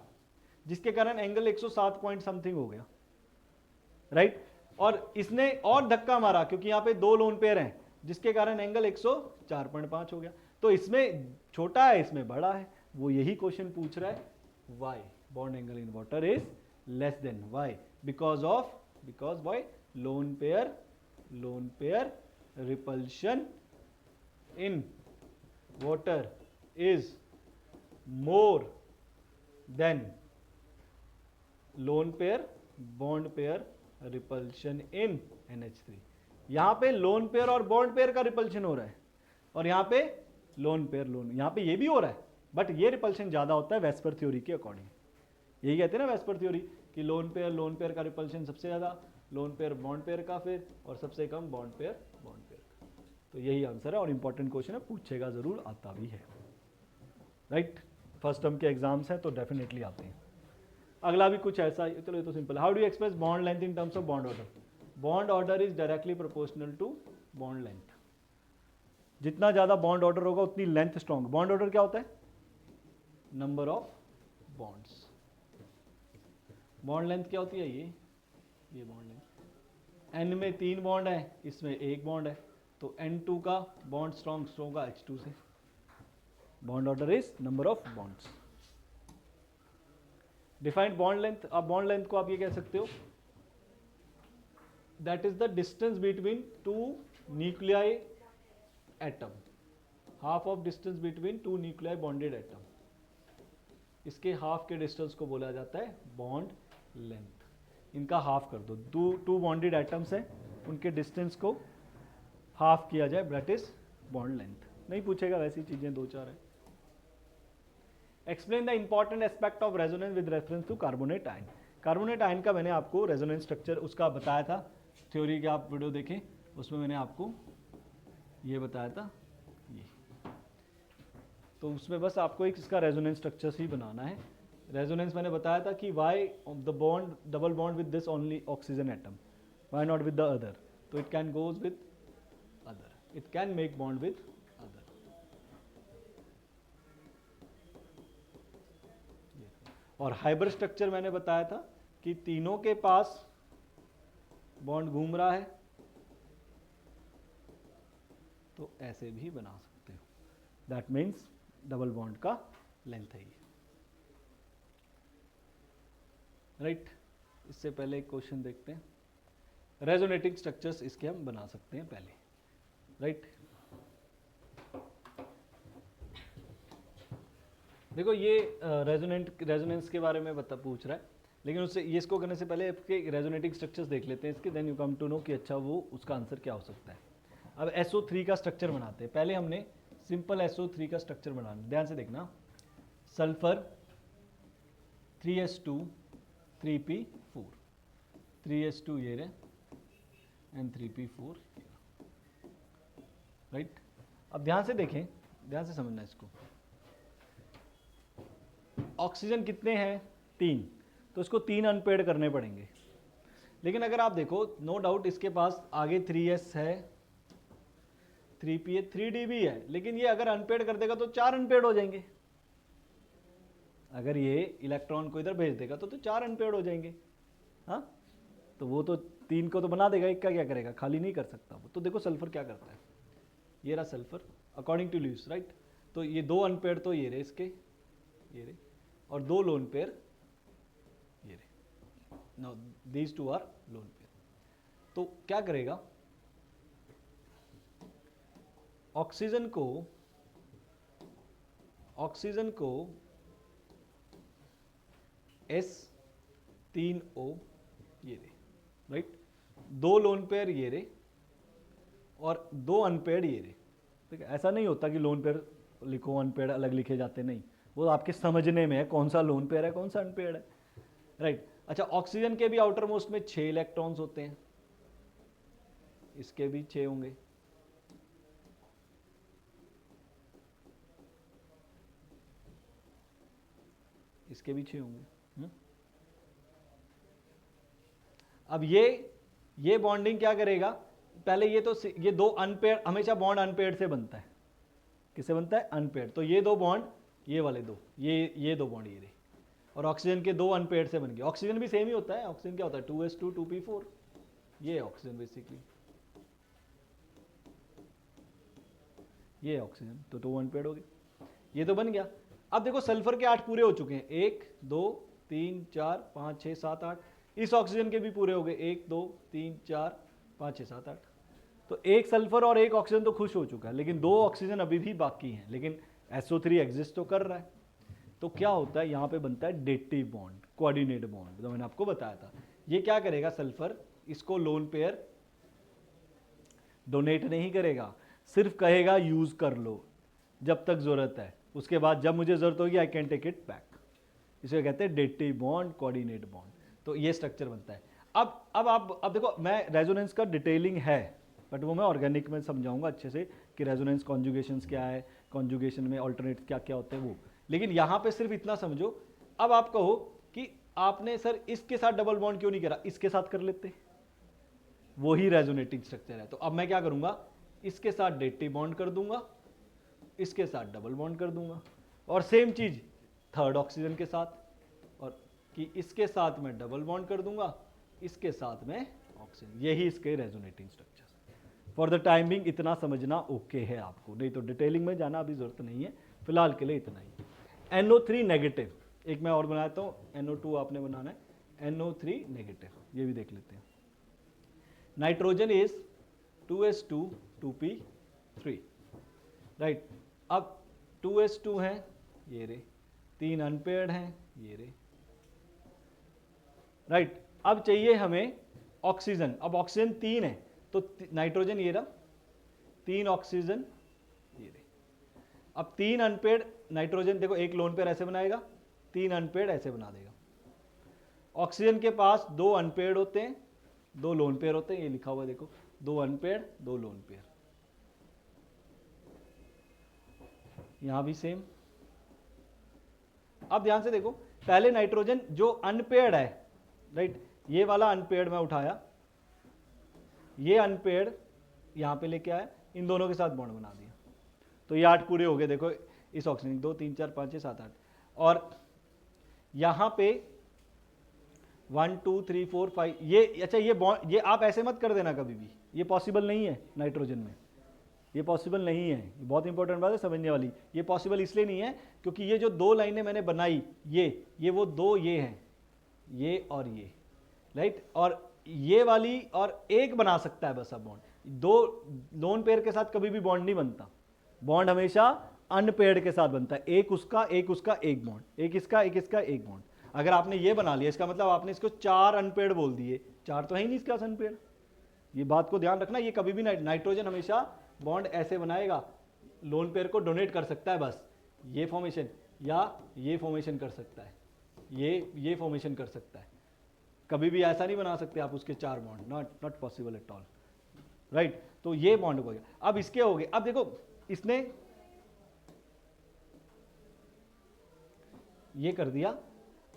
जिसके कारण एंगल 107 पॉइंट समथिंग हो गया, राइट। और इसने और धक्का मारा क्योंकि यहां पे 2 लोन पेयर हैं, जिसके कारण एंगल 104.5 हो गया। तो इसमें छोटा है, इसमें बड़ा है, वो यही क्वेश्चन पूछ रहा है, why bond angle in water is less than, why, because why lone pair repulsion in water is more than lone pair bond pair repulsion in NH3। यहां पे लोन पेयर और बॉन्ड पेयर का repulsion हो रहा है, और यहां पे लोन पेयर यहां पे ये भी हो रहा है, बट ये रिपल्शन ज्यादा होता है वेस्पर थ्योरी के अकॉर्डिंग। यही कहते हैं ना वेस्पर थ्योरी कि लोन पेयर का रिपल्शन सबसे ज्यादा, लोन पेयर बॉन्ड पेयर का फिर, और सबसे कम बॉन्ड पेयर का। तो यही आंसर है और इंपॉर्टेंट क्वेश्चन है, पूछेगा जरूर, आता भी है। राइट, फर्स्ट टर्म के एग्जाम्स हैं तो डेफिनेटली आते हैं। अगला भी कुछ ऐसा ही, चलो ये तो simple. How do you express bond length in terms of bond order? Bond order is directly proportional to bond length. जितना ज्यादा बॉन्ड ऑर्डर होगा उतनी लेंथ स्ट्रॉन्ग। बॉन्ड ऑर्डर क्या होता है? Number of bonds. Bond length क्या होती है? ये बॉन्ड लेंथ। एन में 3 बॉन्ड है, इसमें 1 बॉन्ड है, तो N2 का बॉन्ड स्ट्रॉन्ग होगा H2 से। Bond order is number of bonds. Defined bond length, आप बॉन्ड लेंथ को आप ये कह सकते हो, that is the distance between 2 nuclei atom, half of distance between 2 nuclei bonded atom. इसके हाफ के डिस्टेंस को बोला जाता है बॉन्ड लेंथ। इनका हाफ कर दो, 2 बॉन्डेड एटम्स हैं, उनके डिस्टेंस को हाफ किया जाए, दैट इज बॉन्ड लेंथ। नहीं पूछेगा, वैसी चीजें 2-4 है। Explain the important aspect of resonance with reference to carbonate ion. Carbonate ion का मैंने आपको रेजोनेंस स्ट्रक्चर उसका बताया था, थ्योरी के आप वीडियो देखें, उसमें मैंने आपको ये बताया था ये। तो उसमें बस आपको एक इसका रेजोनेंस स्ट्रक्चर ही बनाना है। रेजोनेंस मैंने बताया था कि why the bond double bond with this only oxygen atom, why not with the other? तो it can goes with other, it can make bond with other. और हाइब्रिड स्ट्रक्चर मैंने बताया था कि तीनों के पास बॉन्ड घूम रहा है, तो ऐसे भी बना सकते हो, दैट मीन्स डबल बॉन्ड का लेंथ है ये। राइट, इससे पहले एक क्वेश्चन देखते हैं। रेजोनेटिंग स्ट्रक्चर्स इसके हम बना सकते हैं पहले। राइट, देखो ये रेजोनेंस के बारे में पूछ रहा है, लेकिन उससे ये इसको करने से पहले आपके रेजोनेटिंग स्ट्रक्चर्स देख लेते हैं इसके, then you come to know कि अच्छा वो उसका आंसर क्या हो सकता है। अब SO3 का स्ट्रक्चर बनाते हैं। पहले हमने सिंपल SO3 का स्ट्रक्चर बनाना, ध्यान से देखना। सल्फर 3s2 3p4, 3s2 ये रहे एंड 3p4। राइट, अब ध्यान से देखें, ध्यान से समझना इसको। ऑक्सीजन कितने हैं? 3, तो इसको 3 अनपेड करने पड़ेंगे। लेकिन अगर आप देखो, नो डाउट इसके पास आगे 3s है, 3p है, 3d भी है, लेकिन ये अगर अनपेड कर देगा तो 4 अनपेड हो जाएंगे। अगर ये इलेक्ट्रॉन को इधर भेज देगा तो 4 अनपेड हो जाएंगे। हाँ, तो वो तो 3 को तो बना देगा, 1 का क्या करेगा? खाली नहीं कर सकता वो। तो देखो सल्फर क्या करता है, ये रहा sulphur according to Lewis. Right, तो ये 2 अनपेड तो ये रहे इसके, ये रहे, और 2 लोन पेयर ये रहे। Now these 2 are lone pair. तो क्या करेगा, ऑक्सीजन को S3O ये रहे, राइट, 2 लोन पेयर ये रहे और 2 अनपेड ये रहे। ठीक है, ऐसा नहीं होता कि लोन पेयर लिखो अनपेड अलग लिखे जाते, नहीं, वो आपके समझने में है कौन सा लोन पेयर है कौन सा अनपेड है। राइट, अच्छा, ऑक्सीजन के भी आउटर मोस्ट में 6 इलेक्ट्रॉन्स होते हैं, इसके भी 6 होंगे। इसके भी 6 होंगे। अब ये बॉन्डिंग क्या करेगा, पहले ये 2 अनपेड, हमेशा बॉन्ड अनपेड से बनता है। किससे बनता है? अनपेड। तो ये 2 बॉन्ड, ये वाले 2, ये 2 बॉन्ड ये रहे, और ऑक्सीजन के 2 अनपेड से बन गए। ऑक्सीजन भी सेम ही होता है। ऑक्सीजन क्या होता है? 2s2 2p4, ये ऑक्सीजन बेसिकली, ये ऑक्सीजन, तो 2 अनपेड हो गए, ये तो बन गया। अब देखो सल्फर के 8 पूरे हो चुके हैं, 1 2 3 4 5 6 7 8। इस ऑक्सीजन के भी पूरे हो गए, 1 2 3 4 5 6 7 8। तो 1 सल्फर और 1 ऑक्सीजन तो खुश हो चुका है, लेकिन 2 ऑक्सीजन अभी भी बाकी हैं, लेकिन SO3 एग्जिस्ट तो कर रहा है। तो क्या होता है, यहाँ पे बनता है डेटिव बॉन्ड, कोऑर्डिनेट बॉन्ड, जो मैंने आपको बताया था। ये क्या करेगा, सल्फर इसको लोन पेयर डोनेट नहीं करेगा, सिर्फ कहेगा यूज कर लो जब तक जरूरत है, उसके बाद जब मुझे जरूरत होगी I can take it back. इसे कहते हैं डेटिव बॉन्ड, कोऑर्डिनेट बॉन्ड। तो ये स्ट्रक्चर बनता है। अब देखो, मैं रेजोनेंस का डिटेलिंग है, बट वो मैं ऑर्गेनिक में समझाऊंगा अच्छे से कि रेजोनेंस कॉन्जुगेशंस क्या है, कॉन्जुगेशन में ऑल्टरनेट क्या क्या होते हैं वो। लेकिन यहाँ पे सिर्फ इतना समझो। अब आप कहो कि आपने सर इसके साथ डबल बॉन्ड क्यों नहीं करा, इसके साथ कर लेते, वही रेजोनेटिंग स्ट्रक्चर है। तो अब मैं क्या करूंगा, इसके साथ डेटिव बॉन्ड कर दूंगा, इसके साथ डबल बॉन्ड कर दूंगा, और सेम चीज थर्ड ऑक्सीजन के साथ, और कि इसके साथ मैं डबल बॉन्ड कर दूंगा, इसके साथ में ऑक्सीजन। यही इसके resonating structure. For the timing इतना समझना ओके है आपको, नहीं तो डिटेलिंग में जाना अभी जरूरत नहीं है, फिलहाल के लिए इतना ही। NO3 नेगेटिव, एक मैं और बनाता हूँ, NO2 आपने बनाना है, NO3 नेगेटिव, ये भी देख लेते हैं। Nitrogen is 2s2 2p3, right. अब 2s2 है, ये रे, 3 अनपेयर्ड हैं, ये रे, राइट। अब चाहिए हमें ऑक्सीजन। अब ऑक्सीजन 3 है, तो नाइट्रोजन ये रहा, 3 ऑक्सीजन ये रहे। अब 3 अनपेयर्ड नाइट्रोजन, देखो एक लोन पेयर ऐसे बनाएगा, 3 अनपेयर्ड ऐसे बना देगा। ऑक्सीजन के पास 2 अनपेयर्ड होते हैं, 2 लोन पेयर होते हैं, ये लिखा हुआ देखो, 2 अनपेयर्ड 2 लोन पेयर। यहां भी सेम। अब ध्यान से देखो, पहले नाइट्रोजन जो अनपेयर्ड है, राइट, ये वाला अनपेयर्ड मैं उठाया, ये अनपेयर्ड यहां पे लेके आया, इन दोनों के साथ बॉन्ड बना दिया, तो ये 8 पूरे हो गए। देखो इस ऑक्सीजन 2 3 4 5 6 7 8, और यहां पे 1 2 3 4 5, ये अच्छा, ये बॉन्ड, ये आप ऐसे मत कर देना कभी भी, ये पॉसिबल नहीं है नाइट्रोजन में, ये पॉसिबल नहीं है। ये बहुत इंपॉर्टेंट बात है समझने वाली। ये पॉसिबल इसलिए नहीं है क्योंकि ये जो 2 लाइनें मैंने बनाई, ये वो 2 ये हैं, ये और ये, राइट, और ये वाली और एक बना सकता है बस अब बॉन्ड। 2 लोन पेयर के साथ कभी भी बॉन्ड नहीं बनता, बॉन्ड हमेशा अनपेयर्ड के साथ बनता है, एक उसका एक बॉन्ड, एक इसका एक बॉन्ड। अगर आपने ये बना लिया, इसका मतलब आपने इसको 4 अनपेयर्ड बोल दिए, 4 तो है ही नहीं इसके पास अनपेयर्ड। ये बात को ध्यान रखना, ये कभी भी नाइट्रोजन हमेशा बॉन्ड ऐसे बनाएगा, लोन पेयर को डोनेट कर सकता है बस, ये फॉर्मेशन, या ये फॉर्मेशन कर सकता है, ये फॉर्मेशन कर सकता है, कभी भी ऐसा नहीं बना सकते आप उसके 4 bond, not possible at all, right. तो ये बॉन्ड हो गया। अब इसके हो गए, अब देखो इसने ये कर दिया।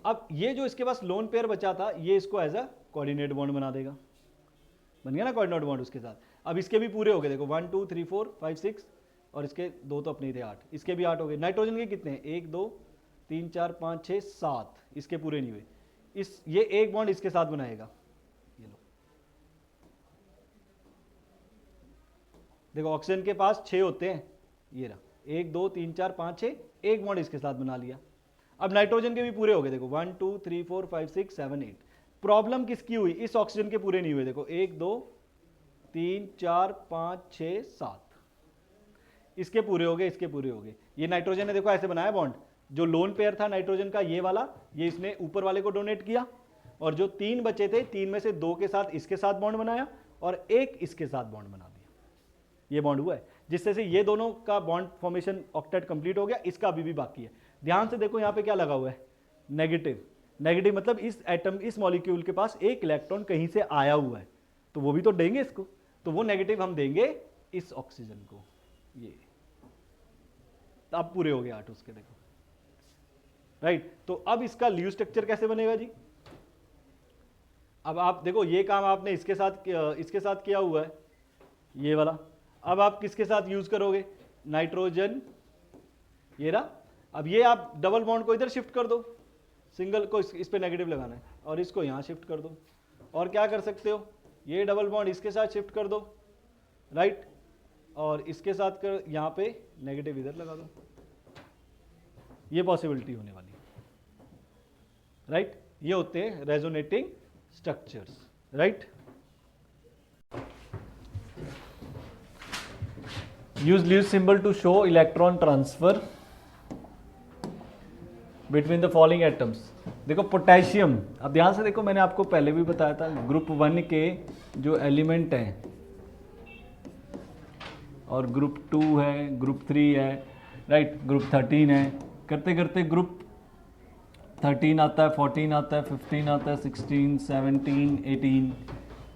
अब ये जो इसके पास लोन पेयर बचा था, ये इसको एज अ कोऑर्डिनेट बॉन्ड बना देगा, बन गया ना कोऑर्डिनेट बॉन्ड उसके साथ। अब इसके भी पूरे हो गए, देखो 1 2 3 4 5 6, और इसके 2 तो अपने ही थे 8, इसके भी 8 हो गए। नाइट्रोजन के कितने हैं, 1 2 3 4 5 6 7, इसके पूरे नहीं हुए। ये एक बॉन्ड इसके साथ बनाएगा, ये लो, देखो ऑक्सीजन के पास 6 होते हैं, ये रहा 1 2 3 4 5 6, एक बॉन्ड इसके साथ बना लिया। अब नाइट्रोजन के भी पूरे हो गए, देखो 1 2 3 4 5 6 7 8। प्रॉब्लम किसकी हुई, इस ऑक्सीजन के पूरे नहीं हुए, देखो 1 2 3 4 5 6 7, इसके पूरे हो गए, इसके पूरे हो गए। ये नाइट्रोजन ने देखो ऐसे बनाया बॉन्ड, जो लोन पेयर था नाइट्रोजन का ये वाला, ये इसने ऊपर वाले को डोनेट किया, और जो 3 बचे थे, 3 में से 2 के साथ इसके साथ बॉन्ड बनाया, और एक इसके साथ बॉन्ड बना दिया, ये बॉन्ड हुआ है, जिससे से ये दोनों का बॉन्ड फॉर्मेशन ऑक्टेट कंप्लीट हो गया। इसका अभी भी बाकी है। ध्यान से देखो यहाँ पे क्या लगा हुआ है, नेगेटिव। नेगेटिव मतलब इस एटम, इस मॉलिक्यूल के पास एक इलेक्ट्रॉन कहीं से आया हुआ है, तो वो भी तो देंगे इसको, तो वो नेगेटिव हम देंगे इस ऑक्सीजन को, ये। तो अब पूरे हो गए 8 उसके, देखो, राइट। तो अब इसका लीव स्ट्रक्चर कैसे बनेगा जी। अब आप देखो, ये काम आपने इसके साथ किया हुआ है, ये वाला। अब आप किसके साथ यूज करोगे, नाइट्रोजन, ये रहा। अब ये आप डबल बॉन्ड को इधर शिफ्ट कर दो, सिंगल को इस पे नेगेटिव लगाना है, और इसको यहां शिफ्ट कर दो। और क्या कर सकते हो, ये डबल बॉन्ड इसके साथ शिफ्ट कर दो, राइट, और इसके साथ कर यहां पे नेगेटिव इधर लगा दो। ये पॉसिबिलिटी होने वाली है, राइट। ये होते हैं resonating structures, right. Use Lewis symbol to show electron transfer between the following atoms. देखो पोटेशियम, अब ध्यान से देखो, मैंने आपको पहले भी बताया था, ग्रुप 1 के जो एलिमेंट हैं, और ग्रुप 2 है, ग्रुप 3 है, राइट, ग्रुप 13 है, करते करते ग्रुप 13 आता है, 14 आता है, 15 आता है, 16, 17, 18।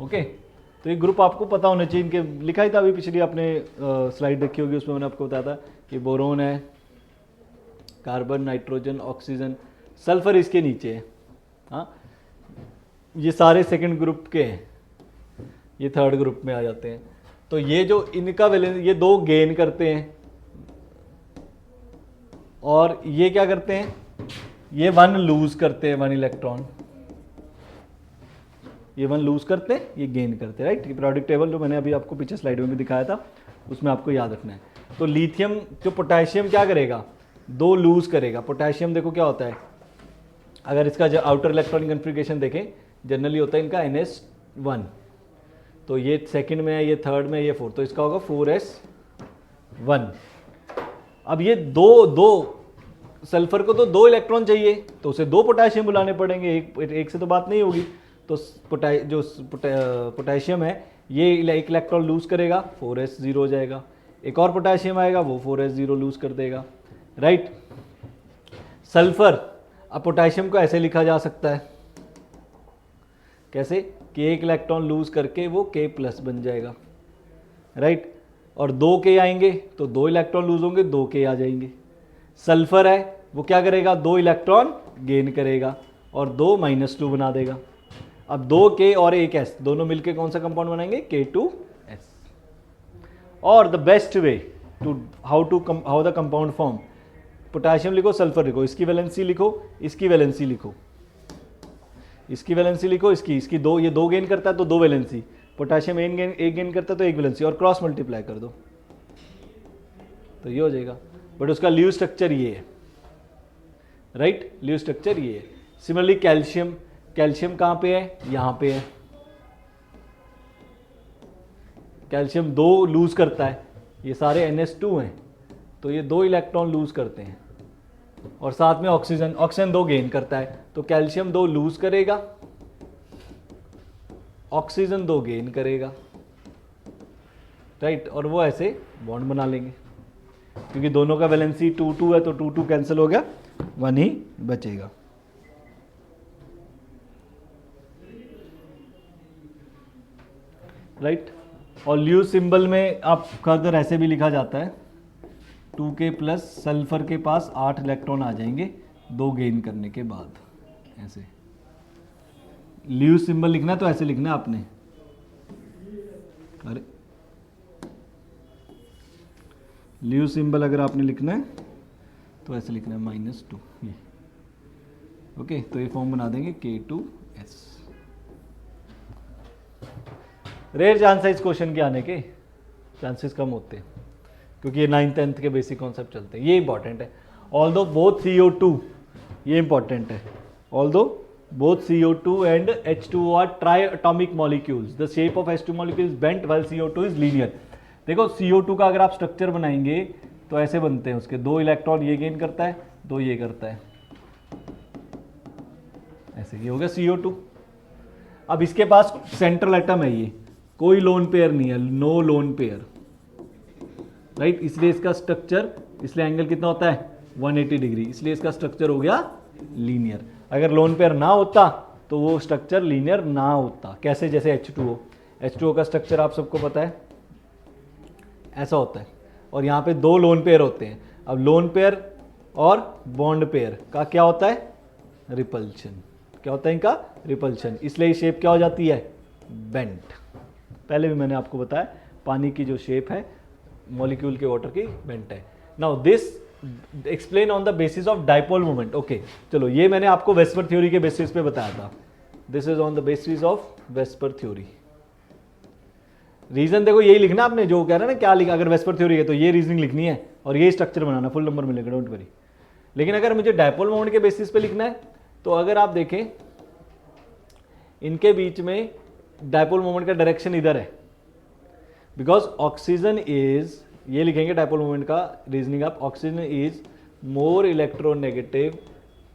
ओके, तो ये ग्रुप आपको पता होना चाहिए। इनके लिखा ही था अभी, पिछली आपने स्लाइड देखी होगी, उसमें मैंने आपको बताया था कि बोरोन है, कार्बन, नाइट्रोजन, ऑक्सीजन, सल्फर इसके नीचे है। हाँ, ये सारे सेकंड ग्रुप के हैं, ये थर्ड ग्रुप में आ जाते हैं। तो ये जो इनका वैलेंस, ये दो गेन करते हैं और ये क्या करते हैं, ये वन लूज करते हैं, 1 इलेक्ट्रॉन। ये वन लूज करते हैं, ये गेन करते हैं, राइट। पीरियोडिक टेबल जो मैंने अभी आपको पीछे स्लाइड में भी दिखाया था, उसमें आपको याद रखना है। तो लिथियम जो पोटेशियम क्या करेगा, 2 लूज करेगा। पोटेशियम देखो क्या होता है, अगर इसका जो आउटर इलेक्ट्रॉनिक कन्फिग्रेशन देखें, जनरली होता है इनका NS1। तो ये सेकंड में है, ये थर्ड में है, ये फोर्थ, तो इसका होगा 4s1। अब ये दो सल्फर को तो 2 इलेक्ट्रॉन चाहिए, तो उसे 2 पोटेशियम बुलाने पड़ेंगे, एक से तो बात नहीं होगी। तो पोटेशियम है, ये 1 इलेक्ट्रॉन लूज करेगा, 4s0 हो जाएगा। एक और पोटेशियम आएगा, वो 4s0 लूज कर देगा, राइट। सल्फर, अब पोटेशियम को ऐसे लिखा जा सकता है, कैसे कि 1 इलेक्ट्रॉन लूज करके वो K प्लस बन जाएगा, राइट। और 2 K आएंगे तो 2 इलेक्ट्रॉन लूज होंगे, 2 K आ जाएंगे। सल्फर है, वो क्या करेगा, 2 इलेक्ट्रॉन गेन करेगा और 2 -2 बना देगा। अब 2 K और 1 S दोनों मिलके कौन सा कंपाउंड बनाएंगे, K2S। और the best way to how the compound form, potassium लिखो, सल्फर लिखो, इसकी वैलेंसी लिखो, इसकी वैलेंसी लिखो, इसकी वैलेंसी लिखो, इसकी दो, ये 2 गेन करता है तो 2 वैलेंसी, पोटेशियम 1 गेन करता है तो 1 वैलेंसी, और क्रॉस मल्टीप्लाई कर दो तो ये हो जाएगा। बट उसका लीव स्ट्रक्चर ये है, राइट, लीव स्ट्रक्चर ये है। सिमिलरली कैल्शियम, कैल्शियम कहाँ पे है, यहाँ पे है। कैल्शियम 2 लूज करता है, ये सारे NS2 हैं, तो ये 2 इलेक्ट्रॉन लूज करते हैं। और साथ में ऑक्सीजन, ऑक्सीजन 2 गेन करता है, तो कैल्शियम 2 लूज करेगा, ऑक्सीजन 2 गेन करेगा, राइट। और वो ऐसे बॉन्ड बना लेंगे, क्योंकि दोनों का वैलेंसी 2-2 है, तो 2-2 कैंसिल हो गया, 1 ही बचेगा, राइट। और ल्यूज सिंबल में आप अगर ऐसे भी लिखा जाता है, 2K प्लस, सल्फर के पास 8 इलेक्ट्रॉन आ जाएंगे 2 गेन करने के बाद, ऐसे। ल्यूज सिंबल लिखना है तो ऐसे लिखना है आपने, अरे ल्यूज सिंबल अगर आपने लिखना है तो ऐसे लिखना है -2, ये ओके। तो ये फॉर्म बना देंगे K2S। रेयर चांस है इस क्वेश्चन के आने के, चांसेस कम होते हैं, क्योंकि ये 9th 10th के बेसिक कॉन्सेप्ट चलते हैं, ये इंपॉर्टेंट है। ऑल्दो बोथ CO2, ये इंपॉर्टेंट है, although both CO2 and H2O are triatomic molecules, the shape of H2 molecule is bent while CO2 is linear। देखो CO2 का अगर आप स्ट्रक्चर बनाएंगे तो ऐसे बनते हैं उसके, 2 इलेक्ट्रॉन ये गेन करता है, 2 ये करता है, ऐसे ये हो गया CO2। अब इसके पास सेंट्रल एटम है, ये कोई लोन पेयर नहीं है, नो लोन पेयर, राइट। इसलिए इसका स्ट्रक्चर, इसलिए एंगल कितना होता है, 180 डिग्री, इसलिए इसका स्ट्रक्चर हो गया लीनियर। अगर लोन पेयर ना होता तो वो स्ट्रक्चर लीनियर ना होता। कैसे, जैसे H2O, H2O का स्ट्रक्चर आप सबको पता है, ऐसा होता है, और यहाँ पे 2 लोन पेयर होते हैं। अब लोन पेयर और बॉन्ड पेयर का क्या होता है, रिपल्शन, क्या होता है इनका, रिपल्शन, इसलिए शेप क्या हो जाती है, बेंट। पहले भी मैंने आपको बताया, पानी की जो शेप है मॉलिक्यूल के वाटर की, बेंट है। Now this explain on the basis of dipole moment. Okay, चलो ये मैंने आपको वेस्पर थ्योरी के बेसिस पे बताया था, this is on the basis of VSEPR theory. Reason देखो यही लिखना आपने, जो कह रहा है ना क्या लिखा, अगर वेस्पर थ्योरी है तो ये रीजनिंग लिखनी है और ये स्ट्रक्चर बनाना, फुल नंबर मिलेगा, डोंट वरी। लेकिन अगर मुझे डाइपोल मोमेंट के बेसिस पे लिखना है तो अगर आप देखें इनके बीच में डाइपोल मोमेंट का डायरेक्शन इधर है, बिकॉज ऑक्सीजन इज, ये लिखेंगे डाइपोल मोमेंट का रीजनिंग आप, oxygen is more electronegative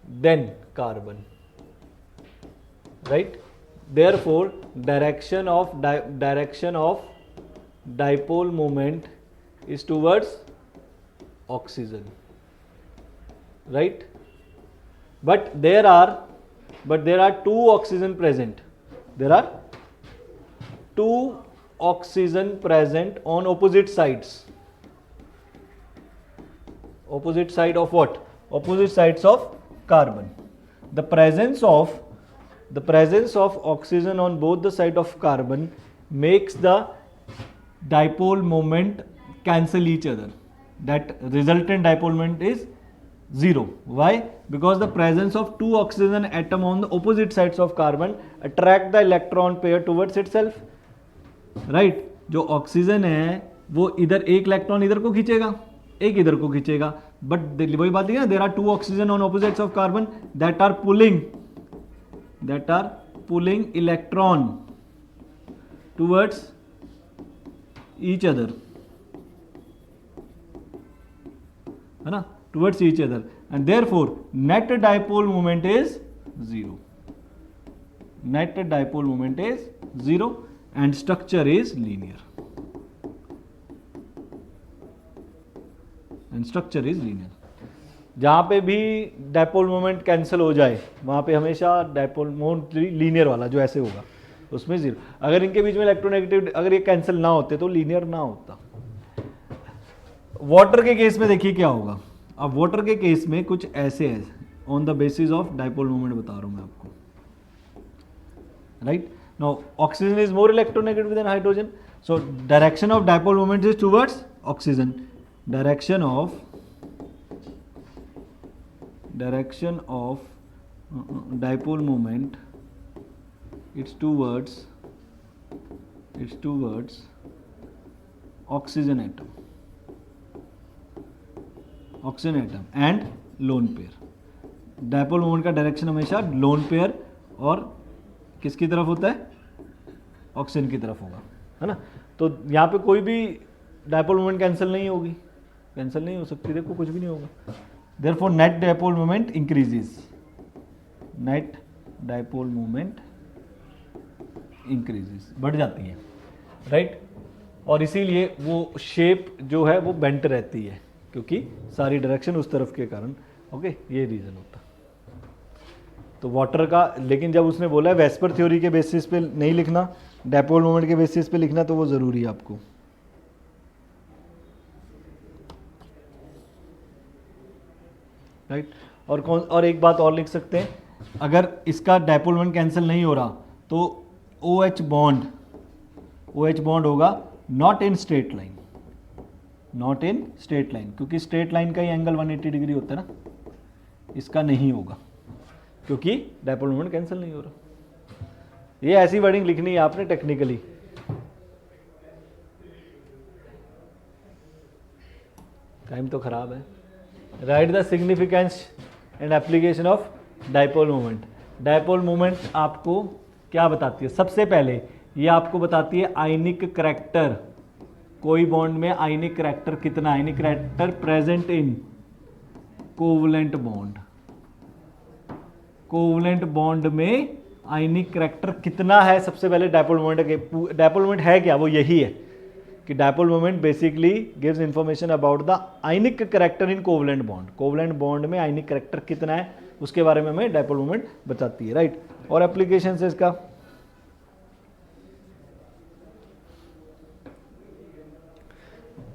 than carbon, right. therefore direction of dipole moment is towards oxygen, right। but there are two oxygen present. There are two oxygen present on opposite sides. Opposite side of what? Opposite sides of carbon. The presence of oxygen on both the side of carbon makes the dipole moment cancel each other. That resultant dipole moment is 0. Why? Because the presence of two oxygen atom on the opposite sides of carbon attract the electron pair towards itself. Right? जो oxygen है वो इधर एक electron इधर को खींचेगा, एक इधर को खींचेगा, बट वही बात है ना, there are two oxygen on opposites of carbon that are pulling electron towards each other, है ना, towards each other, and therefore net dipole moment is 0. Net dipole moment is 0 and structure is linear. जहां पे भी dipole moment cancel हो जाए वहां पे हमेशा डायपोल मोमेंट लीनियर वाला जो ऐसे होगा उसमें 0. अगर इनके बीच में इलेक्ट्रोनेगेटिव अगर ये कैंसिल ना होते तो लीनियर ना होता. वाटर के केस में देखिए क्या होगा. अब वाटर के केस में कुछ ऐसे है, on the basis of dipole moment बता रहा हूं मैं आपको. Right now oxygen is more electronegative than hydrogen, so direction of dipole moment is towards oxygen. Direction of dipole moment it's towards oxygen atom and lone pair. Dipole moment का direction हमेशा loan pair और किसकी तरफ होता है? Oxygen की तरफ होगा, है ना. तो यहाँ पे कोई भी डायपोल मोमेंट कैंसिल नहीं होगी, कैंसिल नहीं हो सकती. देखो कुछ भी नहीं होगा. Therefore net dipole moment increases, net dipole moment increases, बढ़ जाती है. राइट और इसीलिए वो शेप जो है वो बेंट रहती है क्योंकि सारी डायरेक्शन उस तरफ के कारण. ओके ये रीजन होता. तो वाटर का, लेकिन जब उसने बोला है वेस्पर थ्योरी के बेसिस पे नहीं लिखना, डायपोल मोमेंट के बेसिस पे लिखना, तो वो जरूरी है आपको. राइट और एक बात और लिख सकते हैं, अगर इसका डायपोल मोमेंट कैंसिल नहीं हो रहा तो OH बॉन्ड होगा नॉट इन स्ट्रेट लाइन, क्योंकि स्ट्रेट लाइन का ही एंगल 180 डिग्री होता है ना, इसका नहीं होगा क्योंकि डायपोल मोमेंट कैंसिल नहीं हो रहा. ये ऐसी वर्डिंग लिखनी है आपने टेक्निकली. टाइम तो खराब है. Right the significance and application of dipole moment. Dipole moment आपको क्या बताती है? सबसे पहले ये आपको बताती है आयनिक करैक्टर. कोई बॉन्ड में आयनिक करैक्टर कितना, ionic character present in covalent bond. Covalent bond में आयनिक करैक्टर कितना है, सबसे पहले डायपोल मोमेंट. डायपोल मोमेंट है क्या? वो यही है कि dipole moment basically gives information about the ionic character in covalent bond. Covalent bond में आयनिक करैक्टर कितना है उसके बारे में हमें डायपोल मोमेंट बताती है. राइट और एप्लीकेशन है इसका.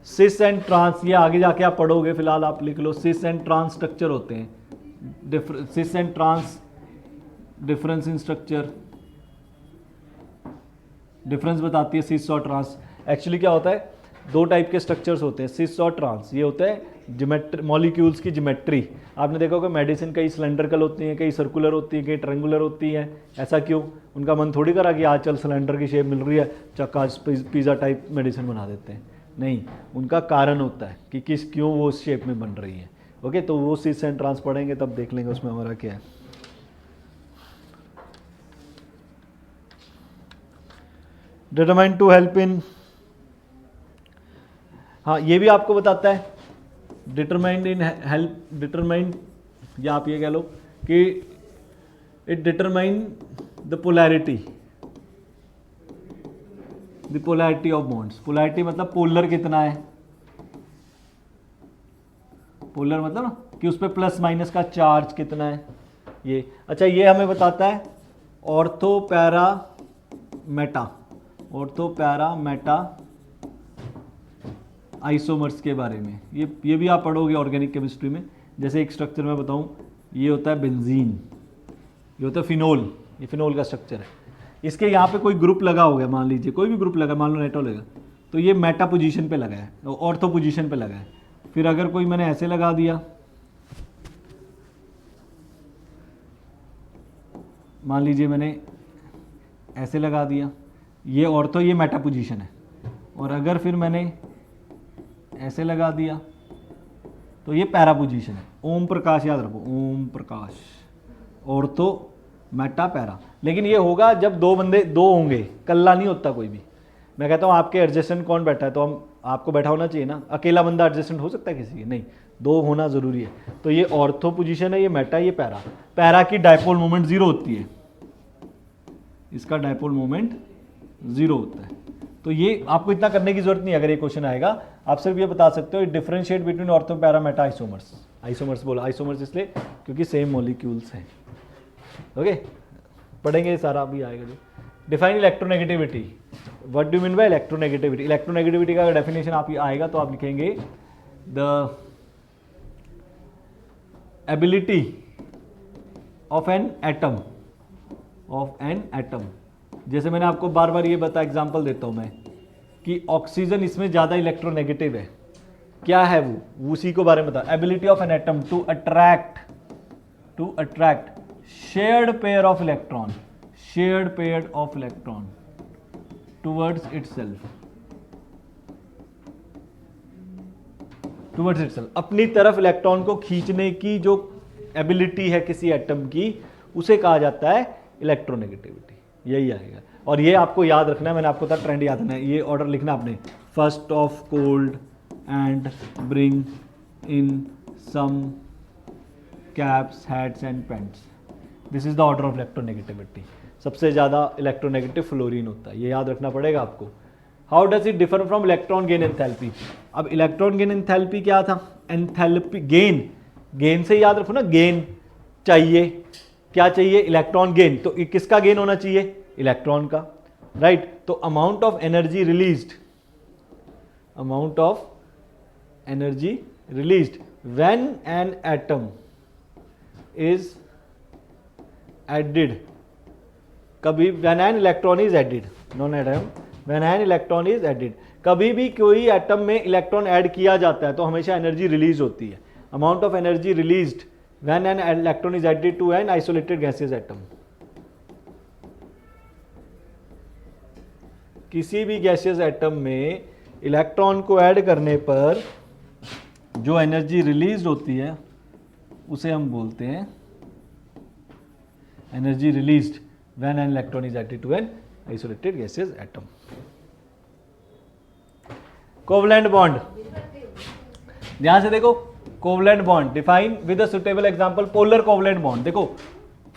सिस एंड ट्रांस, ये आगे जाके आप पढ़ोगे, फिलहाल आप लिख लो. सिस एंड ट्रांस स्ट्रक्चर होते हैं. Cis and trans difference in structure, difference बताती है सिस और ट्रांस. एक्चुअली क्या होता है, दो टाइप के स्ट्रक्चर्स होते हैं सिस और ट्रांस. ये होता है ज्योमेट्री, मॉलिक्यूल्स की ज्योमेट्री. आपने देखा होगा मेडिसिन कई सिलेंड्रिकल होती हैं, कई सर्कुलर होती हैं, कई ट्रायंगुलर होती हैं. ऐसा क्यों? उनका मन थोड़ी करा कि आज चल सिलेंडर की शेप मिल रही है, चक्का आज पिज़्ज़ा टाइप मेडिसिन बना देते हैं. नहीं, उनका कारण होता है कि क्यों वो उस शेप में बन रही है. ओके तो वो सिस एंड ट्रांस पढ़ेंगे तब देख लेंगे उसमें हमारा क्या है. डिटरमाइन टू हेल्प इन, हाँ ये भी आपको बताता है डिटरमाइंड इन हेल्प. डिटरमाइंड या आप ये कह लो कि it determine the polarity of bonds. Polarity मतलब पोलर कितना है. पोलर मतलब ना कि उस पर प्लस माइनस का चार्ज कितना है. ये अच्छा, ये हमें बताता है ऑर्थो पैरा मेटा आइसोमर्स के बारे में। ये भी आप पढ़ोगे ऑर्गेनिक केमिस्ट्री में। जैसे एक स्ट्रक्चर मैं बताऊं, ये होता है बेंजीन, ये होता है फिनोल, ये फिनोल का स्ट्रक्चर है। इसके यहाँ पे कोई ग्रुप लगा हो गया, मान लीजिए कोई भी ग्रुप लगा, मान लो नाइट्रो लगा, तो ये मेटा पोजीशन पे लगा है, ऑर्थो पोजीशन पे लगा है। फिर अगर कोई मैंने ऐसे लगा दिया, मान लीजिए मैंने ऐसे लगा दिया, ये ऑर्थो, ये मेटा पोजीशन है। और अगर फिर मैंने ऐसे लगा दिया तो ये पैरा पोजीशन है। ओम प्रकाश याद रखो, Om Prakash, ortho Meta para. लेकिन ये होगा जब दो बंदे दो होंगे, कल्ला नहीं होता कोई भी। मैं कहता हूँ आपके एडजस्टेंट कौन बैठा है, तो हम आपको बैठा होना चाहिए ना। अकेला बंदा एडजस्टेंट हो सकता है किसी के? नहीं, दो होना जरूरी है। तो ये ऑर्थो पोजीशन है, ये मेटा, ये पैरा। पैरा की डायपोल मोमेंट 0 होती है, इसका डायपोल मोमेंट 0 होता है। तो ये आपको इतना करने की जरूरत नहीं। अगर ये क्वेश्चन आएगा, आप सिर्फ ये बता सकते हो differentiate between ortho para Meta isomers. Isomers बोला, आइसोमर्स इसलिए क्योंकि सेम मॉलिक्यूल्स हैं। ओके, पढ़ेंगे सारा, अभी आएगा जो। Define electronegativity, what do mean by electronegativity. Electronegativity का डेफिनेशन आप आएगा तो आप लिखेंगे the ability of an atom, जैसे मैंने आपको बार बार ये बता, एग्जांपल देता हूं मैं, कि ऑक्सीजन इसमें ज़्यादा इलेक्ट्रोनेगेटिव है। क्या है वो उसी को बारे में बता। Ability of an atom to attract shared pair of electron towards itself, अपनी तरफ इलेक्ट्रॉन को खींचने की जो एबिलिटी है किसी एटम की, उसे कहा जाता है इलेक्ट्रोनेगेटिविटी। यही आएगा। और ये आपको याद रखना है, मैंने आपको था ट्रेंड याद रखना है। ये ऑर्डर लिखना आपने, first of cold and bring in some caps, hats and pants. This is the order of electronegativity. सबसे ज़्यादा इलेक्ट्रोनेगेटिव फ्लोरीन होता है, ये याद रखना पड़ेगा आपको। How does it differ from electron gain enthalpy. अब इलेक्ट्रॉन गेन एंथैल्पी क्या था? एंथैल्पी गेन से याद रखो ना, गेन चाहिए, क्या चाहिए? Electron gain. तो किसका गेन होना चाहिए? इलेक्ट्रॉन का, राइट। तो amount of energy released when an atom is added, कभी when an electron is added, non atom, when an electron is added, कभी भी कोई एटम में इलेक्ट्रॉन ऐड किया जाता है तो हमेशा एनर्जी रिलीज होती है। Amount of energy released when an electron is added to an isolated gaseous atom। किसी भी गैसियस एटम में इलेक्ट्रॉन को ऐड करने पर जो एनर्जी रिलीज होती है उसे हम बोलते हैं energy released when an electron is added to an isolated gaseous atom. Covalent bond, ध्यान से देखो, covalent bond define with a suitable example. Polar covalent bond, देखो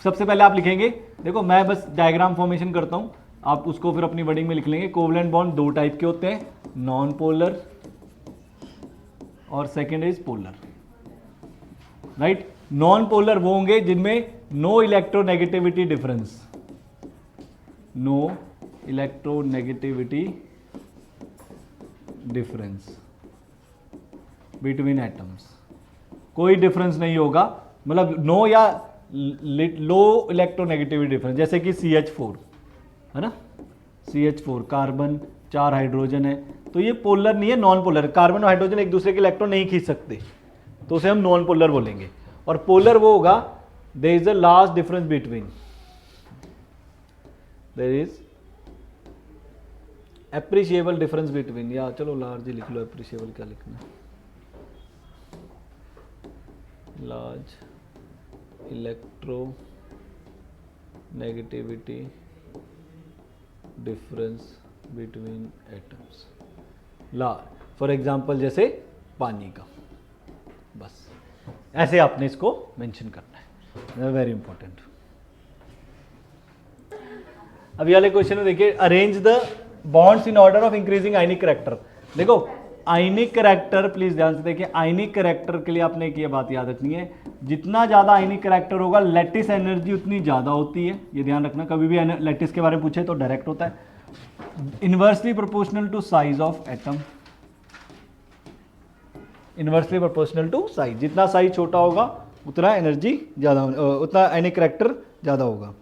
सबसे पहले आप लिखेंगे, देखो मैं बस डायग्राम फॉर्मेशन करता हूं, आप उसको फिर अपनी वर्डिंग में लिख लेंगे। कोवलेंट बॉन्ड दो टाइप के होते हैं, नॉन पोलर और second is polar, right. Non polar वो होंगे जिनमें no electronegativity difference, no electronegativity difference between atoms, कोई डिफरेंस नहीं होगा, मतलब नो या लो इलेक्ट्रोनेगेटिविटी डिफरेंस। जैसे कि CH4 है ना, CH4 कार्बन 4 हाइड्रोजन है, तो ये पोलर नहीं है, नॉन पोलर। कार्बन और हाइड्रोजन एक दूसरे के इलेक्ट्रॉन नहीं खींच सकते, तो उसे हम नॉन पोलर बोलेंगे। और पोलर वो होगा there is a large difference between, there is appreciable difference between, या चलो लार्ज ही लिख लो, एप्रिशिएबल क्या लिखना है, large electronegativity difference between atoms, for example जैसे पानी का, बस ऐसे आपने इसको मेंशन करना है, वेरी इंपॉर्टेंट। अभी वाले क्वेश्चन में देखिए, arrange the bonds in order of increasing ionic character. देखो आयनिक करैक्टर, प्लीज ध्यान से देखिए, आयनिक करैक्टर के लिए आपने एक ये बात याद रखनी है, जितना ज्यादा आयनिक करैक्टर होगा लैटिस एनर्जी उतनी ज्यादा होती है। ये ध्यान रखना, कभी भी लैटिस के बारे में पूछे तो डायरेक्ट होता है, inversely proportional to size of atom, inversely proportional to size, जितना साइज छोटा होगा उतना एनर्जी ज्यादा, उतना आयनिक करैक्टर ज्यादा होगा।